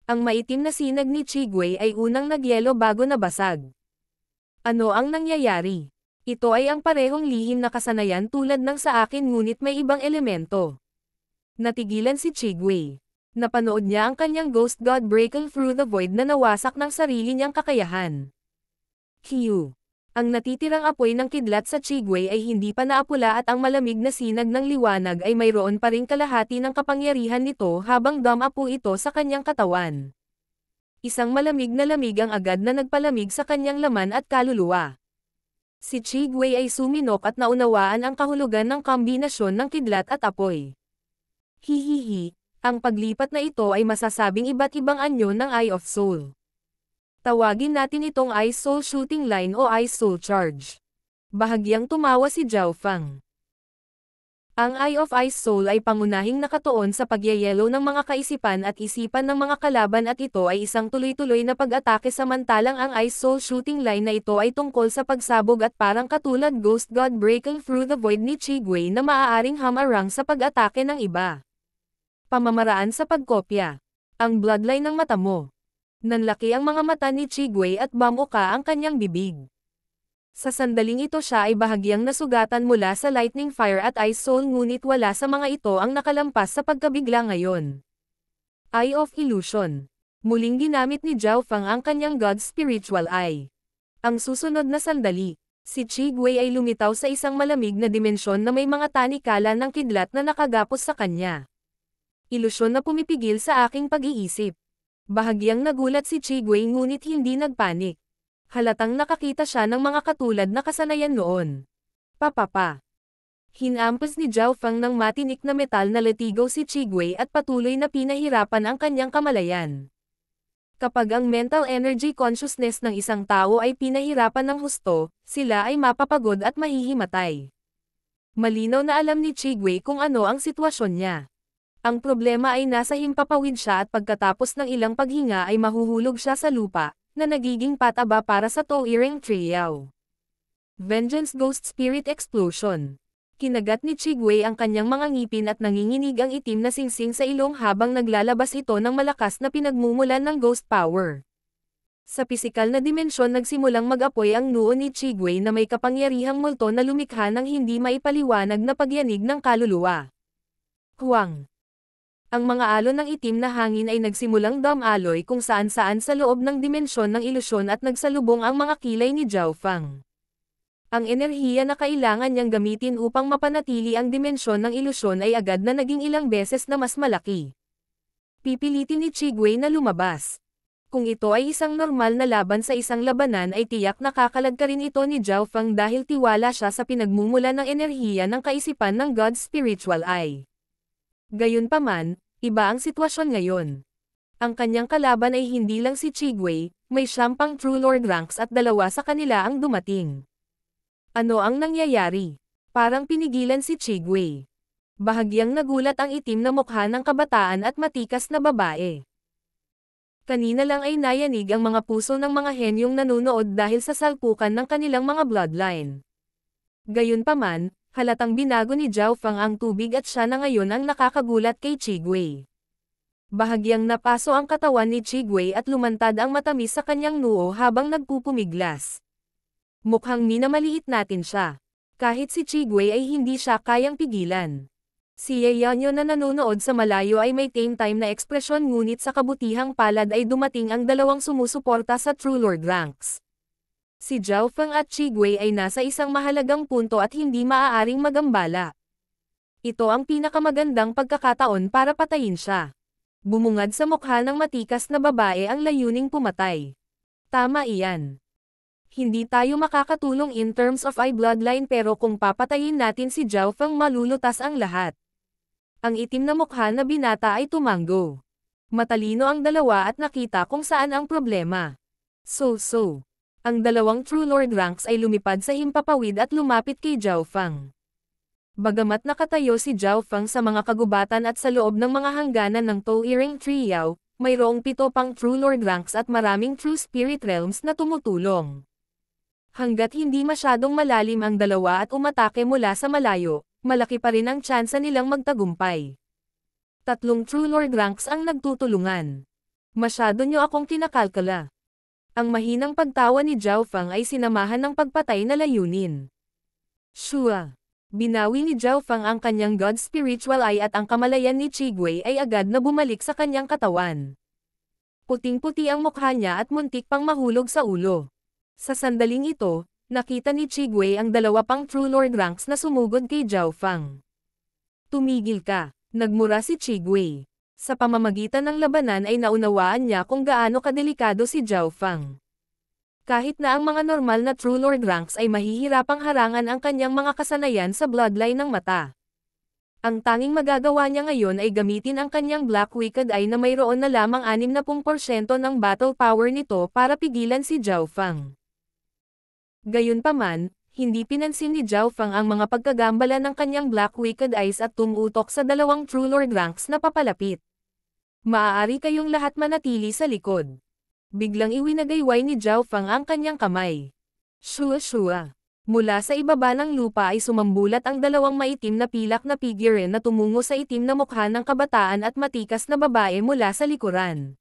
Ang maitim na sinag ni Qi Gui ay unang nagyelo bago nabasag. Ano ang nangyayari? Ito ay ang parehong lihim na kasanayan tulad ng sa akin ngunit may ibang elemento. Natigilan si Qi Gui. Napanood niya ang kanyang Ghost God breaking through the void na nawasak ng sarili niyang kakayahan. Q. Ang natitirang apoy ng kidlat sa Chigwei ay hindi pa naapula at ang malamig na sinag ng liwanag ay mayroon pa ring kalahati ng kapangyarihan nito habang dumapo ito sa kanyang katawan. Isang malamig na lamig ang agad na nagpalamig sa kanyang laman at kaluluwa. Si Chigwei ay suminok at naunawaan ang kahulugan ng kombinasyon ng kidlat at apoy. Hihihi, ang paglipat na ito ay masasabing iba't ibang anyo ng Eye of Soul. Tawagin natin itong Ice Soul Shooting Line o Ice Soul Charge. Bahagyang tumawa si Zhao Feng. Ang Eye of Ice Soul ay pangunahing nakatuon sa pagyayelo ng mga kaisipan at isipan ng mga kalaban at ito ay isang tuloy-tuloy na pag-atake samantalang ang Ice Soul Shooting Line na ito ay tungkol sa pagsabog at parang katulad Ghost God breaking through the void ni Chigwei na maaaring hamarang sa pag-atake ng iba. Pamamaraan sa pagkopya. Ang bloodline ng mata mo. Nanlaki ang mga mata ni Chigwei at bumuka ang kanyang bibig. Sa sandaling ito siya ay bahagyang nasugatan mula sa Lightning Fire at Ice Soul ngunit wala sa mga ito ang nakalampas sa pagkabigla ngayon. Eye of Illusion. Muling ginamit ni Zhao Feng ang kanyang God's Spiritual Eye. Ang susunod na sandali, si Chigwei ay lumitaw sa isang malamig na dimensyon na may mga tanikala ng kidlat na nakagapos sa kanya. Ilusyon na pumipigil sa aking pag-iisip. Bahagyang nagulat si Chigwei ngunit hindi nagpanik. Halatang nakakita siya ng mga katulad na kasanayan noon. Papapa. Hinampas ni Zhao Feng ng matinik na metal na latigo si Chigwei at patuloy na pinahirapan ang kanyang kamalayan. Kapag ang mental energy consciousness ng isang tao ay pinahirapan ng husto, sila ay mapapagod at mahihimatay. Malinaw na alam ni Chigwei kung ano ang sitwasyon niya. Ang problema ay nasa himpapawid siya at pagkatapos ng ilang paghinga ay mahuhulog siya sa lupa, na nagiging pataba para sa Towering Triao. Vengeance Ghost Spirit Explosion. Kinagat ni Chigwei ang kanyang mga ngipin at nanginginig ang itim na singsing sa ilong habang naglalabas ito ng malakas na pinagmumulan ng ghost power. Sa pisikal na dimensyon nagsimulang mag-apoy ang noo ni Chigwei na may kapangyarihang multo na lumikha ng hindi maipaliwanag na pagyanig ng kaluluwa. Huwang. Ang mga alon ng itim na hangin ay nagsimulang dumaloy kung saan-saan sa loob ng dimensyon ng ilusyon at nagsalubong ang mga kilay ni Zhao Feng. Ang enerhiya na kailangan niyang gamitin upang mapanatili ang dimensyon ng ilusyon ay agad na naging ilang beses na mas malaki. Pipilitin ni Chigwei na lumabas. Kung ito ay isang normal na laban sa isang labanan ay tiyak nakakalagka rin ito ni Zhao Feng dahil tiwala siya sa pinagmumula ng enerhiya ng kaisipan ng God's Spiritual Eye. Gayunpaman, iba ang sitwasyon ngayon. Ang kanyang kalaban ay hindi lang si Chigwei, may 10 True Lord ranks at 2 sa kanila ang dumating. Ano ang nangyayari? Parang pinigilan si Chigwei. Bahagyang nagulat ang itim na mukha ng kabataan at matikas na babae. Kanina lang ay nayanig ang mga puso ng mga henyong nanunood dahil sa salpukan ng kanilang mga bloodline. Gayunpaman, halatang binago ni Zhao Feng ang tubig at siya na ngayon ang nakakagulat kay Chigwei. Bahagyang napaso ang katawan ni Chigwei at lumantad ang matamis sa kanyang noo habang nagpupumiglas. Mukhang minamaliit natin siya. Kahit si Chigwei ay hindi siya kayang pigilan. Si Yeonyo na nanonood sa malayo ay may tame time na ekspresyon ngunit sa kabutihang palad ay dumating ang 2 sumusuporta sa True Lord ranks. Si Zhao Feng at Chigwei ay nasa isang mahalagang punto at hindi maaaring magambala. Ito ang pinakamagandang pagkakataon para patayin siya. Bumungad sa mukha ng matikas na babae ang layuning pumatay. Tama iyan. Hindi tayo makakatulong in terms of eye bloodline pero kung papatayin natin si Zhao Feng malulutas ang lahat. Ang itim na mukha na binata ay tumango. Matalino ang dalawa at nakita kung saan ang problema. So. Ang 2 True Lord ranks ay lumipad sa himpapawid at lumapit kay Zhao Feng. Bagamat nakatayo si Zhao Feng sa mga kagubatan at sa loob ng mga hangganan ng Towering Triao, mayroong 7 pang True Lord ranks at maraming True Spirit Realms na tumutulong. Hanggat hindi masyadong malalim ang dalawa at umatake mula sa malayo, malaki pa rin ang tsansa nilang magtagumpay. 3 True Lord ranks ang nagtutulungan. Masyado nyo akong kinakalkala. Ang mahinang pagtawa ni Zhao Feng ay sinamahan ng pagpatay na layunin. Shua. Binawi ni Zhao Feng ang kanyang God Spiritual Eye at ang kamalayan ni Chigwei ay agad na bumalik sa kanyang katawan. Puting-puti ang mukha niya at muntik pang mahulog sa ulo. Sa sandaling ito, Nakita ni Chigwei ang dalawa pang True Lord ranks na sumugod kay Zhao Fang. Tumigil ka, nagmura si Chigwei. Sa pamamagitan ng labanan ay naunawaan niya kung gaano kadelikado si Zhao Fang. Kahit na ang mga normal na True Lord ranks ay mahihirapang harangan ang kanyang mga kasanayan sa bloodline ng mata. Ang tanging magagawa niya ngayon ay gamitin ang kanyang Black Wicked Eye na mayroon na lamang 60% ng battle power nito para pigilan si Zhao Fang. Gayunpaman, hindi pinansin ni Zhao Fang ang mga pagkagambala ng kanyang Black Wicked Eyes at tumutok sa dalawang True Lord ranks na papalapit. Maaari kayong lahat manatili sa likod. Biglang iwinagayway ni Zhao Fang ang kanyang kamay. Shua. Mula sa ibaba ng lupa ay sumambulat ang dalawang maitim na pilak na figure na tumungo sa itim na mukha ng kabataan at matikas na babae mula sa likuran.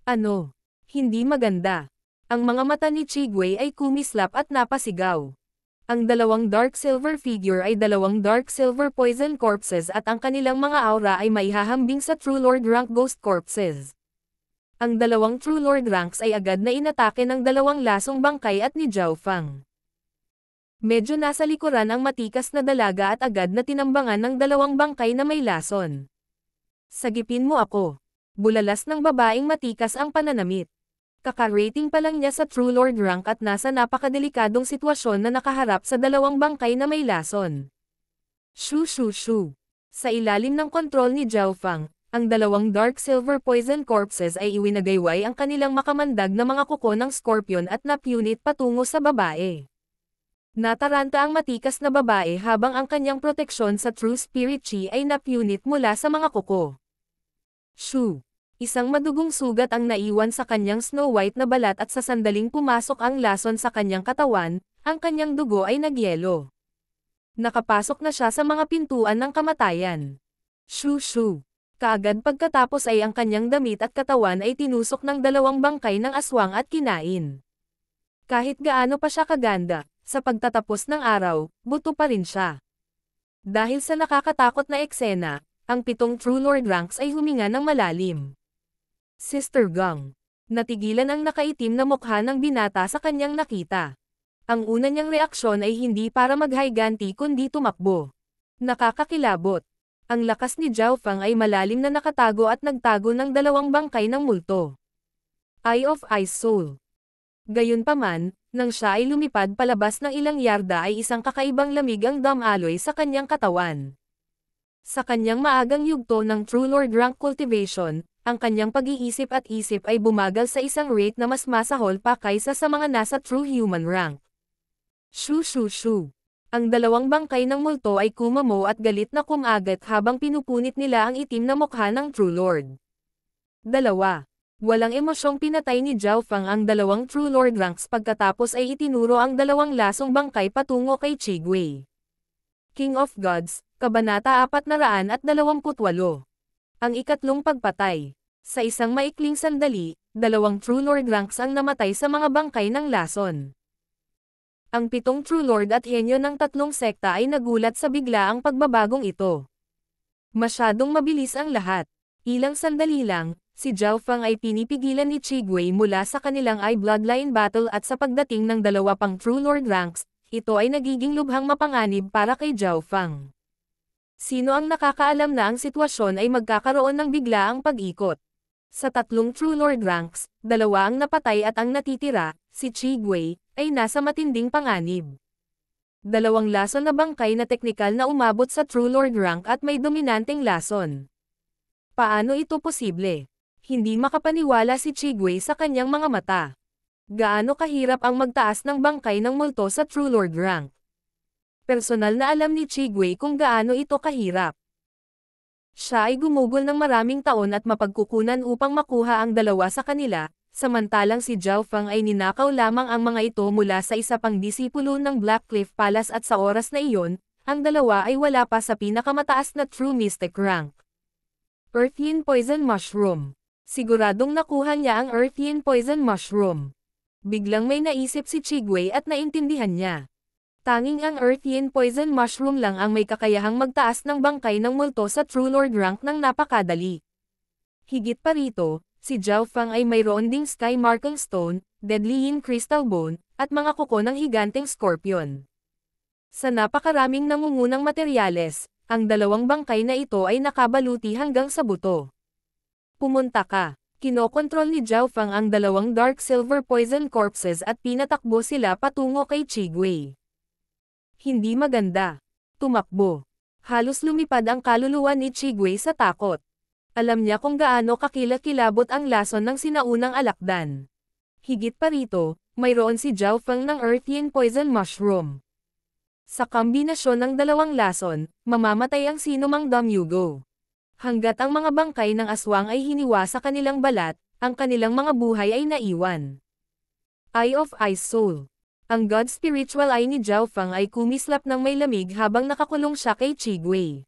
Ano? Hindi maganda. Ang mga mata ni Chigwei ay kumislap at napasigaw. Ang dalawang dark silver figure ay dalawang dark silver poison corpses at ang kanilang mga aura ay maihahambing sa True Lord rank ghost corpses. Ang dalawang True Lord ranks ay agad na inatake ng dalawang lasong bangkay at ni Zhao Fang. Medyo nasa likuran ang matikas na dalaga at agad na tinambangan ng dalawang bangkay na may lason. Sagipin mo ako. Bulalas ng babaeng matikas ang pananamit. Kaka-rating pa lang niya sa True Lord rank at nasa napakadelikadong sitwasyon na nakaharap sa dalawang bangkay na may lason. Shoo. Sa ilalim ng kontrol ni Zhao Fang, ang dalawang dark silver poison corpses ay iwinagayway ang kanilang makamandag na mga kuko ng scorpion at napunit patungo sa babae. Nataranta ang matikas na babae habang ang kanyang proteksyon sa True Spirit Chi ay napunit mula sa mga kuko. Shoo! Isang madugong sugat ang naiwan sa kanyang snow white na balat at sa sandaling pumasok ang lason sa kanyang katawan, ang kanyang dugo ay nagyelo. Nakapasok na siya sa mga pintuan ng kamatayan. Shoo! Kaagad pagkatapos ay ang kanyang damit at katawan ay tinusok ng dalawang bangkay ng aswang at kinain. Kahit gaano pa siya kaganda, sa pagtatapos ng araw, buto pa rin siya. Dahil sa nakakatakot na eksena, ang 7 True Lord ranks ay huminga ng malalim. Sister Gang. Natigilan ang nakaitim na mukha ng binata sa kanyang nakita. Ang una niyang reaksyon ay hindi para maghiganti kundi tumakbo. Nakakakilabot. Ang lakas ni Zhao Fang ay malalim na nakatago at nagtago ng dalawang bangkay ng multo. Eye of Ice Soul. Gayunpaman, nang siya ay lumipad palabas ng ilang yarda ay isang kakaibang lamig ang damaloy sa kanyang katawan. Sa kanyang maagang yugto ng True Lord rank cultivation, ang kanyang pag-iisip at isip ay bumagal sa isang rate na mas masahol pa kaysa sa mga nasa True Human rank. Shoo. Ang dalawang bangkay ng multo ay kumamo at galit na kumagat habang pinupunit nila ang itim na mukha ng True Lord. 2. Walang emosyong pinatay ni Zhao Fang ang dalawang True Lord ranks pagkatapos ay itinuro ang dalawang lasong bangkay patungo kay Chigwei. King of Gods, Kabanata 428. Ang ikatlong pagpatay. Sa isang maikling sandali, dalawang True Lord ranks ang namatay sa mga bangkay ng lason. Ang 7 True Lord at henyo ng 3 sekta ay nagulat sa biglaang pagbabagong ito. Masyadong mabilis ang lahat. Ilang sandali lang, si Zhao Fang ay pinipigilan ni Chigwei mula sa kanilang eye bloodline battle at sa pagdating ng dalawa pang True Lord ranks, ito ay nagiging lubhang mapanganib para kay Zhao Fang. Sino ang nakakaalam na ang sitwasyon ay magkakaroon ng biglaang pag-ikot? Sa 3 True Lord ranks, 2 ang napatay at ang natitira, si Chigwei, ay nasa matinding panganib. 2 lason na bangkay na teknikal na umabot sa True Lord rank at may dominanteng lason. Paano ito posible? Hindi makapaniwala si Chigwei sa kanyang mga mata. Gaano kahirap ang magtaas ng bangkay ng multo sa True Lord rank? Personal na alam ni Chigwei kung gaano ito kahirap. Siya ay gumugol ng maraming taon at mapagkukunan upang makuha ang dalawa sa kanila, samantalang si Zhao Fang ay ninakaw lamang ang mga ito mula sa isa pang disipulo ng Black Cliff Palace at sa oras na iyon, ang dalawa ay wala pa sa pinakamataas na True Mystic rank. Earthian Poison Mushroom. Siguradong nakuha niya ang Earthian Poison Mushroom. Biglang may naisip si Chigwei at naintindihan niya. Tanging ang Earthian Poison Mushroom lang ang may kakayahang magtaas ng bangkay ng multo sa True Lord rank ng napakadali. Higit pa rito, si Zhao Fang ay mayroon ding Sky Marking Stone, Deadly Yin Crystal Bone, at mga kuko ng higanteng scorpion. Sa napakaraming nangungunang materyales, ang dalawang bangkay na ito ay nakabaluti hanggang sa buto. Pumunta ka. Kinokontrol ni Zhao Feng ang dalawang dark silver poison corpses at pinatakbo sila patungo kay Chigwei. Hindi maganda. Tumakbo. Halos lumipad ang kaluluwa ni Chigwei sa takot. Alam niya kung gaano kakilakilabot ang lason ng sinaunang alakdan. Higit pa rito, mayroon si Zhao Feng ng Earth Yin Poison Mushroom. Sa kombinasyon ng dalawang lason, mamamatay ang sinumang damyugo. Hanggat ang mga bangkay ng aswang ay hiniwa sa kanilang balat, ang kanilang mga buhay ay naiwan. Eye of Ice Soul. Ang God Spiritual Eye ni Zhao Feng ay kumislap ng may lamig habang nakakulong siya kay Chigwei.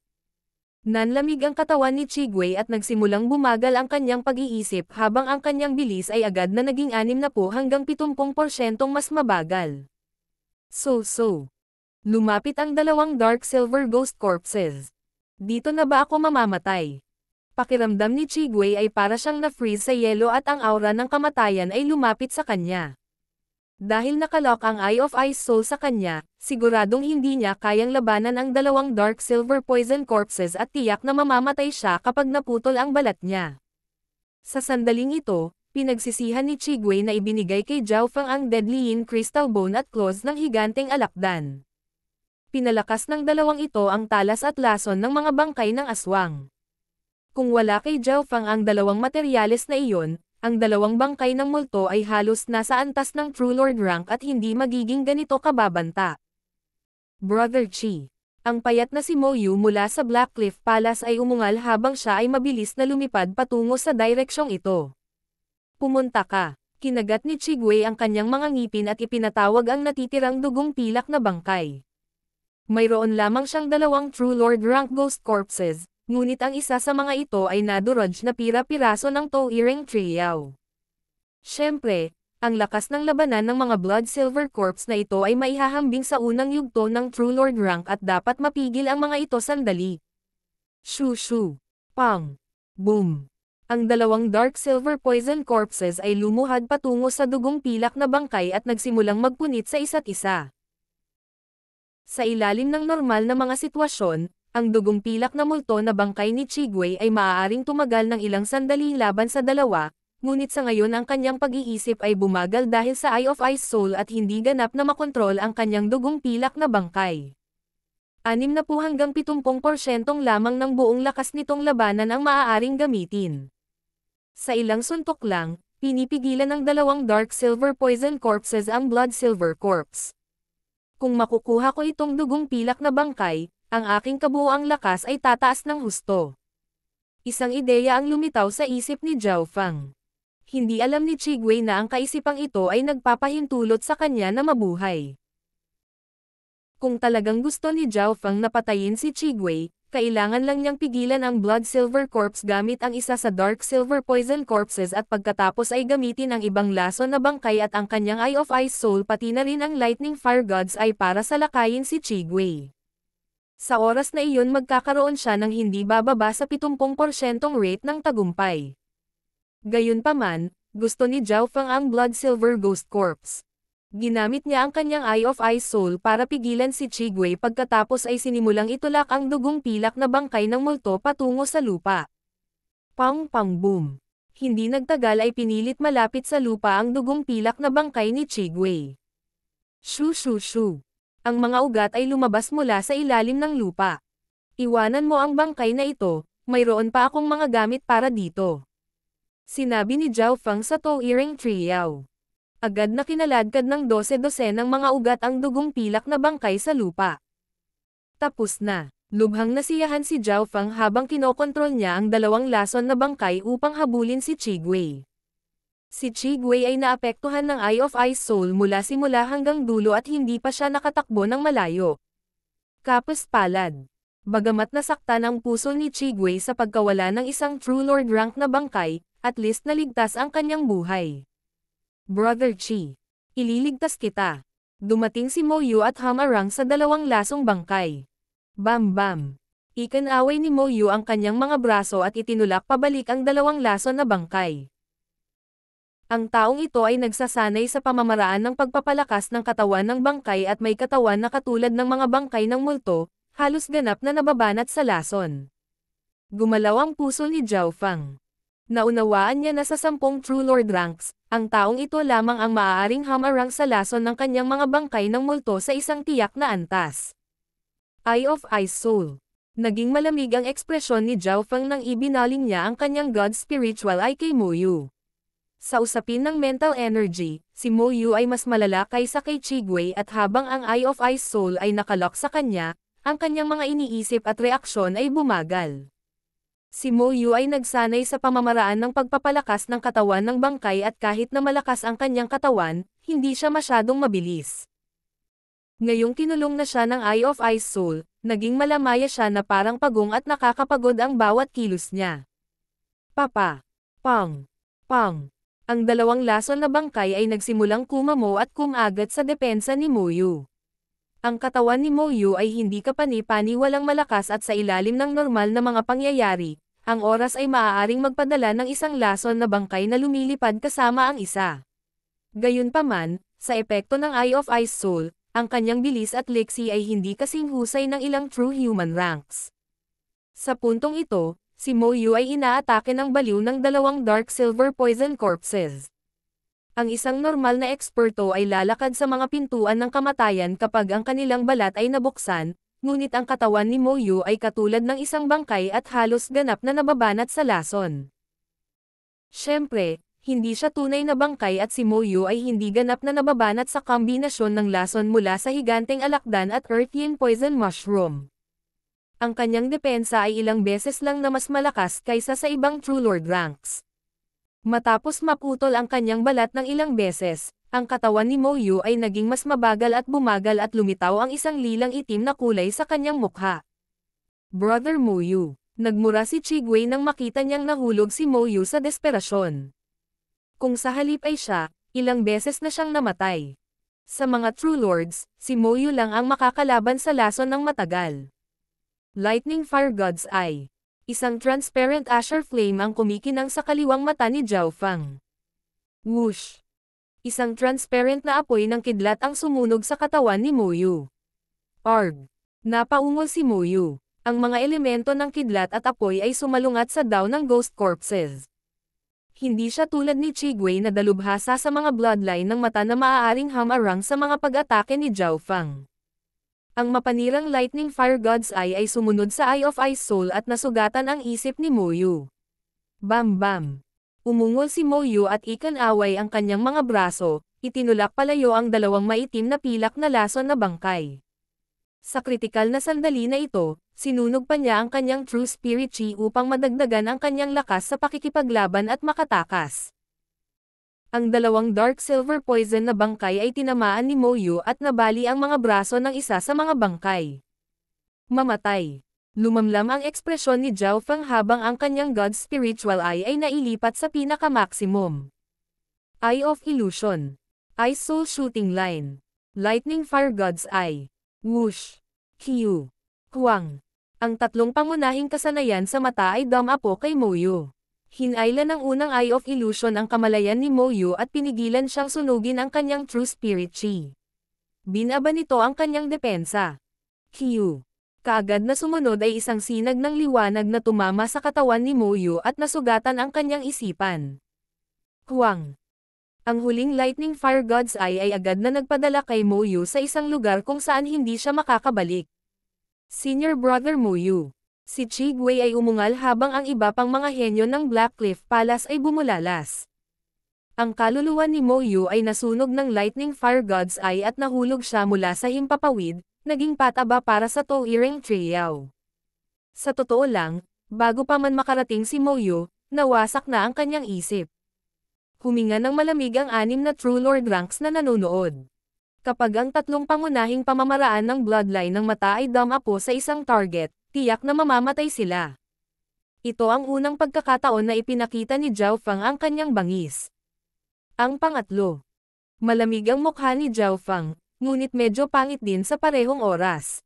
Nanlamig ang katawan ni Chigwei at nagsimulang bumagal ang kanyang pag-iisip habang ang kanyang bilis ay agad na naging 60 hanggang 70% mas mabagal. So. Lumapit ang dalawang dark silver ghost corpses. Dito na ba ako mamamatay? Pakiramdam ni Chigwei ay para siyang na-freeze sa yelo at ang aura ng kamatayan ay lumapit sa kanya. Dahil nakalock ang Eye of Ice Soul sa kanya, siguradong hindi niya kayang labanan ang dalawang dark silver poison corpses at tiyak na mamamatay siya kapag naputol ang balat niya. Sa sandaling ito, pinagsisihan ni Chigwei na ibinigay kay Zhao Feng ang Deadly Yin Crystal Bone at Claws ng higanteng alakdan. Pinalakas ng dalawang ito ang talas at lason ng mga bangkay ng aswang. Kung wala kay Zhao Feng ang dalawang materyales na iyon, ang dalawang bangkay ng multo ay halos nasa antas ng True Lord rank at hindi magiging ganito kababanta. Brother Chi. Ang payat na si Mo Yu mula sa Blackcliff Palace ay umungal habang siya ay mabilis na lumipad patungo sa direksyong ito. Pumunta ka. Kinagat ni Chigwei ang kanyang mga ngipin at ipinatawag ang natitirang dugong pilak na bangkay. Mayroon lamang siyang dalawang True Lord rank ghost corpses, ngunit ang isa sa mga ito ay nadurog na pira-piraso ng Toe-Earing Triao. Siyempre, ang lakas ng labanan ng mga Blood Silver Corpse na ito ay maihahambing sa unang yugto ng True Lord rank at dapat mapigil ang mga ito sandali. Shoo! Pang! Boom! Ang dalawang Dark Silver Poison Corpses ay lumuhad patungo sa dugong pilak na bangkay at nagsimulang magpunit sa isa't isa. Sa ilalim ng normal na mga sitwasyon, ang dugong pilak na multo na bangkay ni Chigwei ay maaaring tumagal ng ilang sandali laban sa dalawa, ngunit sa ngayon ang kanyang pag-iisip ay bumagal dahil sa Eye of Ice Soul at hindi ganap na makontrol ang kanyang dugong pilak na bangkay. 60 hanggang 70% lamang ng buong lakas nitong labanan ang maaaring gamitin. Sa ilang suntok lang, pinipigilan ng dalawang Dark Silver Poison Corpses ang Blood Silver Corpse. Kung makukuha ko itong dugong pilak na bangkay, ang aking kabuuang lakas ay tataas ng husto. Isang ideya ang lumitaw sa isip ni Zhao Feng. Hindi alam ni Chigwei na ang kaisipang ito ay nagpapahintulot sa kanya na mabuhay. Kung talagang gusto ni Zhao Feng na patayin si Chigwei, kailangan lang niyang pigilan ang Blood Silver Corpse gamit ang isa sa Dark Silver Poison Corpses at pagkatapos ay gamitin ang ibang lason na bangkay at ang kanyang Eye of Ice Soul pati na rin ang Lightning Fire Gods ay para salakayin si Chigwei. Sa oras na iyon magkakaroon siya ng hindi bababa sa 70% rate ng tagumpay. Gayunpaman, gusto ni Zhao Feng ang Blood Silver Ghost Corpse. Ginamit niya ang kanyang Eye of Ice Soul para pigilan si Chigwei pagkatapos ay sinimulang itulak ang dugong pilak na bangkay ng multo patungo sa lupa. Pang boom. Hindi nagtagal ay pinilit malapit sa lupa ang dugong pilak na bangkay ni Chigwei. Shoo! Ang mga ugat ay lumabas mula sa ilalim ng lupa. Iwanan mo ang bangkay na ito, mayroon pa akong mga gamit para dito. Sinabi ni Zhao Feng sa Toe-Earing Triao. Agad na kinaladkad ng 12 ng mga ugat ang dugong pilak na bangkay sa lupa. Tapos na. Lubhang nasiyahan si Zhao Feng habang kinokontrol niya ang dalawang lason na bangkay upang habulin si Chigwei. Si Chigwei ay naapektuhan ng Eye of Ice Soul mula simula hanggang dulo at hindi pa siya nakatakbo ng malayo. Kapos palad. Bagamat nasaktan ang puso ni Chigwei sa pagkawala ng isang True Lord rank na bangkay, at least naligtas ang kanyang buhay. Brother Chi. Ililigtas kita. Dumating si Mo Yu at hamarang sa dalawang lasong bangkay. Bam! Ikinaway ni Mo Yu ang kanyang mga braso at itinulak pabalik ang dalawang lason na bangkay. Ang taong ito ay nagsasanay sa pamamaraan ng pagpapalakas ng katawan ng bangkay at may katawan na katulad ng mga bangkay ng multo, halos ganap na nababanat sa lason. Gumalaw ang puso ni Zhao Feng. Naunawaan niya na sa 10 True Lord ranks, ang taong ito lamang ang maaaring hamarang sa lason ng kanyang mga bangkay ng multo sa isang tiyak na antas. Eye of Ice Soul. Naging malamig ang ekspresyon ni Zhao Feng nang ibinaling niya ang kanyang God Spiritual Eye kay Mo Yu. Sa usapin ng mental energy, si Mo Yu ay mas malala kaysa kay Qigwei at habang ang Eye of Ice Soul ay nakalock sa kanya, ang kanyang mga iniisip at reaksyon ay bumagal. Si Mo Yu ay nagsanay sa pamamaraan ng pagpapalakas ng katawan ng bangkay at kahit na malakas ang kanyang katawan, hindi siya masyadong mabilis. Ngayong kinulong na siya ng Eye of Ice Soul, naging malamaya siya na parang pagong at nakakapagod ang bawat kilos niya. Papa. Pang. Pang. Ang dalawang lason na bangkay ay nagsimulang kumamo at kumagat sa depensa ni Mo Yu. Ang katawan ni Mo Yu ay hindi kapani-paniwalang malakas at sa ilalim ng normal na mga pangyayari, ang oras ay maaaring magpadala ng isang lason na bangkay na lumilipad kasama ang isa. Gayunpaman, sa epekto ng Eye of Ice Soul, ang kanyang bilis at liksi ay hindi kasing husay ng ilang true human ranks. Sa puntong ito, si Mo Yu ay inaatake ng baliw ng dalawang Dark Silver Poison Corpses. Ang isang normal na eksperto ay lalakad sa mga pintuan ng kamatayan kapag ang kanilang balat ay nabuksan, ngunit ang katawan ni Mo Yu ay katulad ng isang bangkay at halos ganap na nababanat sa lason. Siyempre, hindi siya tunay na bangkay at si Mo Yu ay hindi ganap na nababanat sa kombinasyon ng lason mula sa higanteng alakdan at Earth Yin Poison Mushroom. Ang kanyang depensa ay ilang beses lang na mas malakas kaysa sa ibang True Lord ranks. Matapos maputol ang kanyang balat ng ilang beses, ang katawan ni Mo Yu ay naging mas mabagal at bumagal at lumitaw ang isang lilang itim na kulay sa kanyang mukha. Brother Mo Yu. Nagmura si Qigwei nang makita niyang nahulog si Mo Yu sa desperasyon. Kung sa halip ay siya, ilang beses na siyang namatay. Sa mga True Lords, si Mo Yu lang ang makakalaban sa lason ng matagal. Lightning Fire God's Eye. Isang transparent azure flame ang kumikinang sa kaliwang mata ni Zhao Feng. Whoosh! Isang transparent na apoy ng kidlat ang sumunog sa katawan ni Mo Yu. Arg! Napaungol si Mo Yu. Ang mga elemento ng kidlat at apoy ay sumalungat sa daw ng ghost corpses. Hindi siya tulad ni Qigwei na dalubhasa sa mga bloodline ng mata na maaaring hamarang sa mga pag-atake ni Zhao Feng. Ang mapanirang Lightning Fire God's Eye ay sumunod sa Eye of Ice Soul at nasugatan ang isip ni Mo Yu. Bam bam! Umungol si Mo Yu at ikan-away ang kanyang mga braso, itinulak palayo ang dalawang maitim na pilak na lason na bangkay. Sa kritikal na sandali na ito, sinunog pa niya ang kanyang True Spirit Chi upang madagdagan ang kanyang lakas sa pakikipaglaban at makatakas. Ang dalawang Dark Silver Poison na bangkay ay tinamaan ni Mo Yu at nabali ang mga braso ng isa sa mga bangkay. Mamatay. Lumamlam ang ekspresyon ni Zhao Feng habang ang kanyang God Spiritual Eye ay nailipat sa pinaka-maximum. Eye of Illusion. Ice Soul Shooting Line. Lightning Fire God's Eye. Whoosh. Q. Huang. Ang tatlong pangunahing kasanayan sa mata ay dumapo kay Mo Yu. Hinayla ng unang Eye of Illusion ang kamalayan ni Mo Yu at pinigilan siyang sunugin ang kanyang True Spirit Chi. Binaba nito ang kanyang depensa. Q. Kaagad na sumunod ay isang sinag ng liwanag na tumama sa katawan ni Mo Yu at nasugatan ang kanyang isipan. Huang. Ang huling Lightning Fire God's Eye ay agad na nagpadala kay Mo Yu sa isang lugar kung saan hindi siya makakabalik. Senior Brother Mo Yu. Si Qigwei ay umungal habang ang iba pang mga henyo ng Black Cliff Palace ay bumulalas. Ang kaluluwa ni Mo Yu ay nasunog ng Lightning Fire God's Eye at nahulog siya mula sa himpapawid, naging pataba para sa Touring Triao. Sa totoo lang, bago pa man makarating si Mo Yu, nawasak na ang kanyang isip. Huminga ng malamig ang 6 na True Lord ranks na nanonood. Kapag ang tatlong pangunahing pamamaraan ng bloodline ng mata ay dumapo sa isang target, tiyak na mamamatay sila. Ito ang unang pagkakataon na ipinakita ni Zhao Feng ang kanyang bangis. Ang pangatlo. Malamig ang mukha ni Zhao Feng, ngunit medyo pangit din sa parehong oras.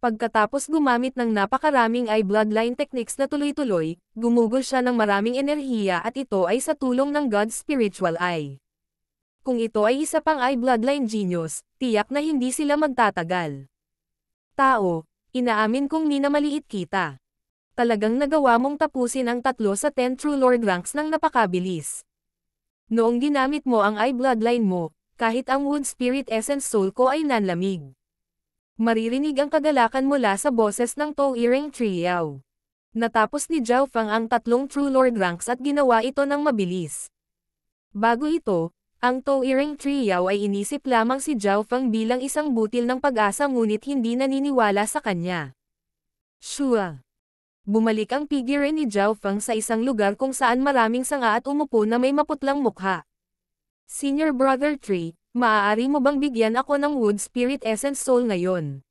Pagkatapos gumamit ng napakaraming eye bloodline techniques na tuloy-tuloy, gumugol siya ng maraming enerhiya at ito ay sa tulong ng God's spiritual eye. Kung ito ay isa pang eye bloodline genius, tiyak na hindi sila magtatagal. Tao, inaamin kong minamaliit kita. Talagang nagawa mong tapusin ang 3 sa 10 True Lord ranks ng napakabilis. Noong ginamit mo ang eye bloodline mo, kahit ang wood spirit essence soul ko ay nanlamig. Maririnig ang kagalakan mula sa boses ng Tao-Earing Trio. Natapos ni Zhao Fang ang 3 True Lord ranks at ginawa ito ng mabilis. Bago ito, ang Tao-Earing Trio ay inisip lamang si Zhao Fang bilang isang butil ng pag-asa ngunit hindi naniniwala sa kanya. Shua. Bumalik ang figure ni Zhao Fang sa isang lugar kung saan maraming sanga at umupo na may maputlang mukha. Senior Brother Tree, maaari mo bang bigyan ako ng Wood Spirit Essence Soul ngayon?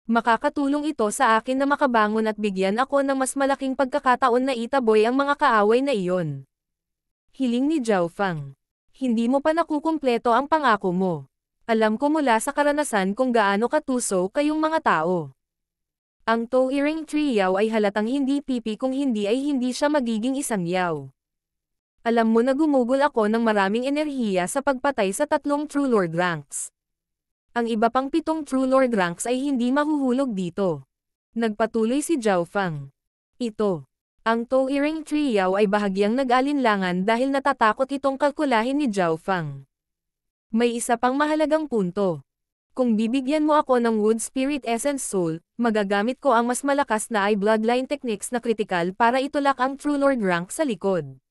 Makakatulong ito sa akin na makabangon at bigyan ako ng mas malaking pagkakataon na itaboy ang mga kaaway na iyon. Hiling ni Zhao Fang. Hindi mo pa nakukumpleto ang pangako mo. Alam ko mula sa karanasan kung gaano katuso kayong mga tao. Ang Tao-Earing Trio ay halatang hindi pipi kung hindi ay hindi siya magiging isang yaw. Alam mo na gumugol ako ng maraming enerhiya sa pagpatay sa 3 True Lord ranks. Ang iba pang 7 True Lord ranks ay hindi mahuhulog dito. Nagpatuloy si Zhao Fang. Ito. Ang Tao-Earing Trio ay bahagyang nag-alinlangan dahil natatakot itong kalkulahin ni Zhao Fang. May isa pang mahalagang punto. Kung bibigyan mo ako ng Wood Spirit Essence Soul, magagamit ko ang mas malakas na eye bloodline techniques na kritikal para itulak ang True Lord rank sa likod.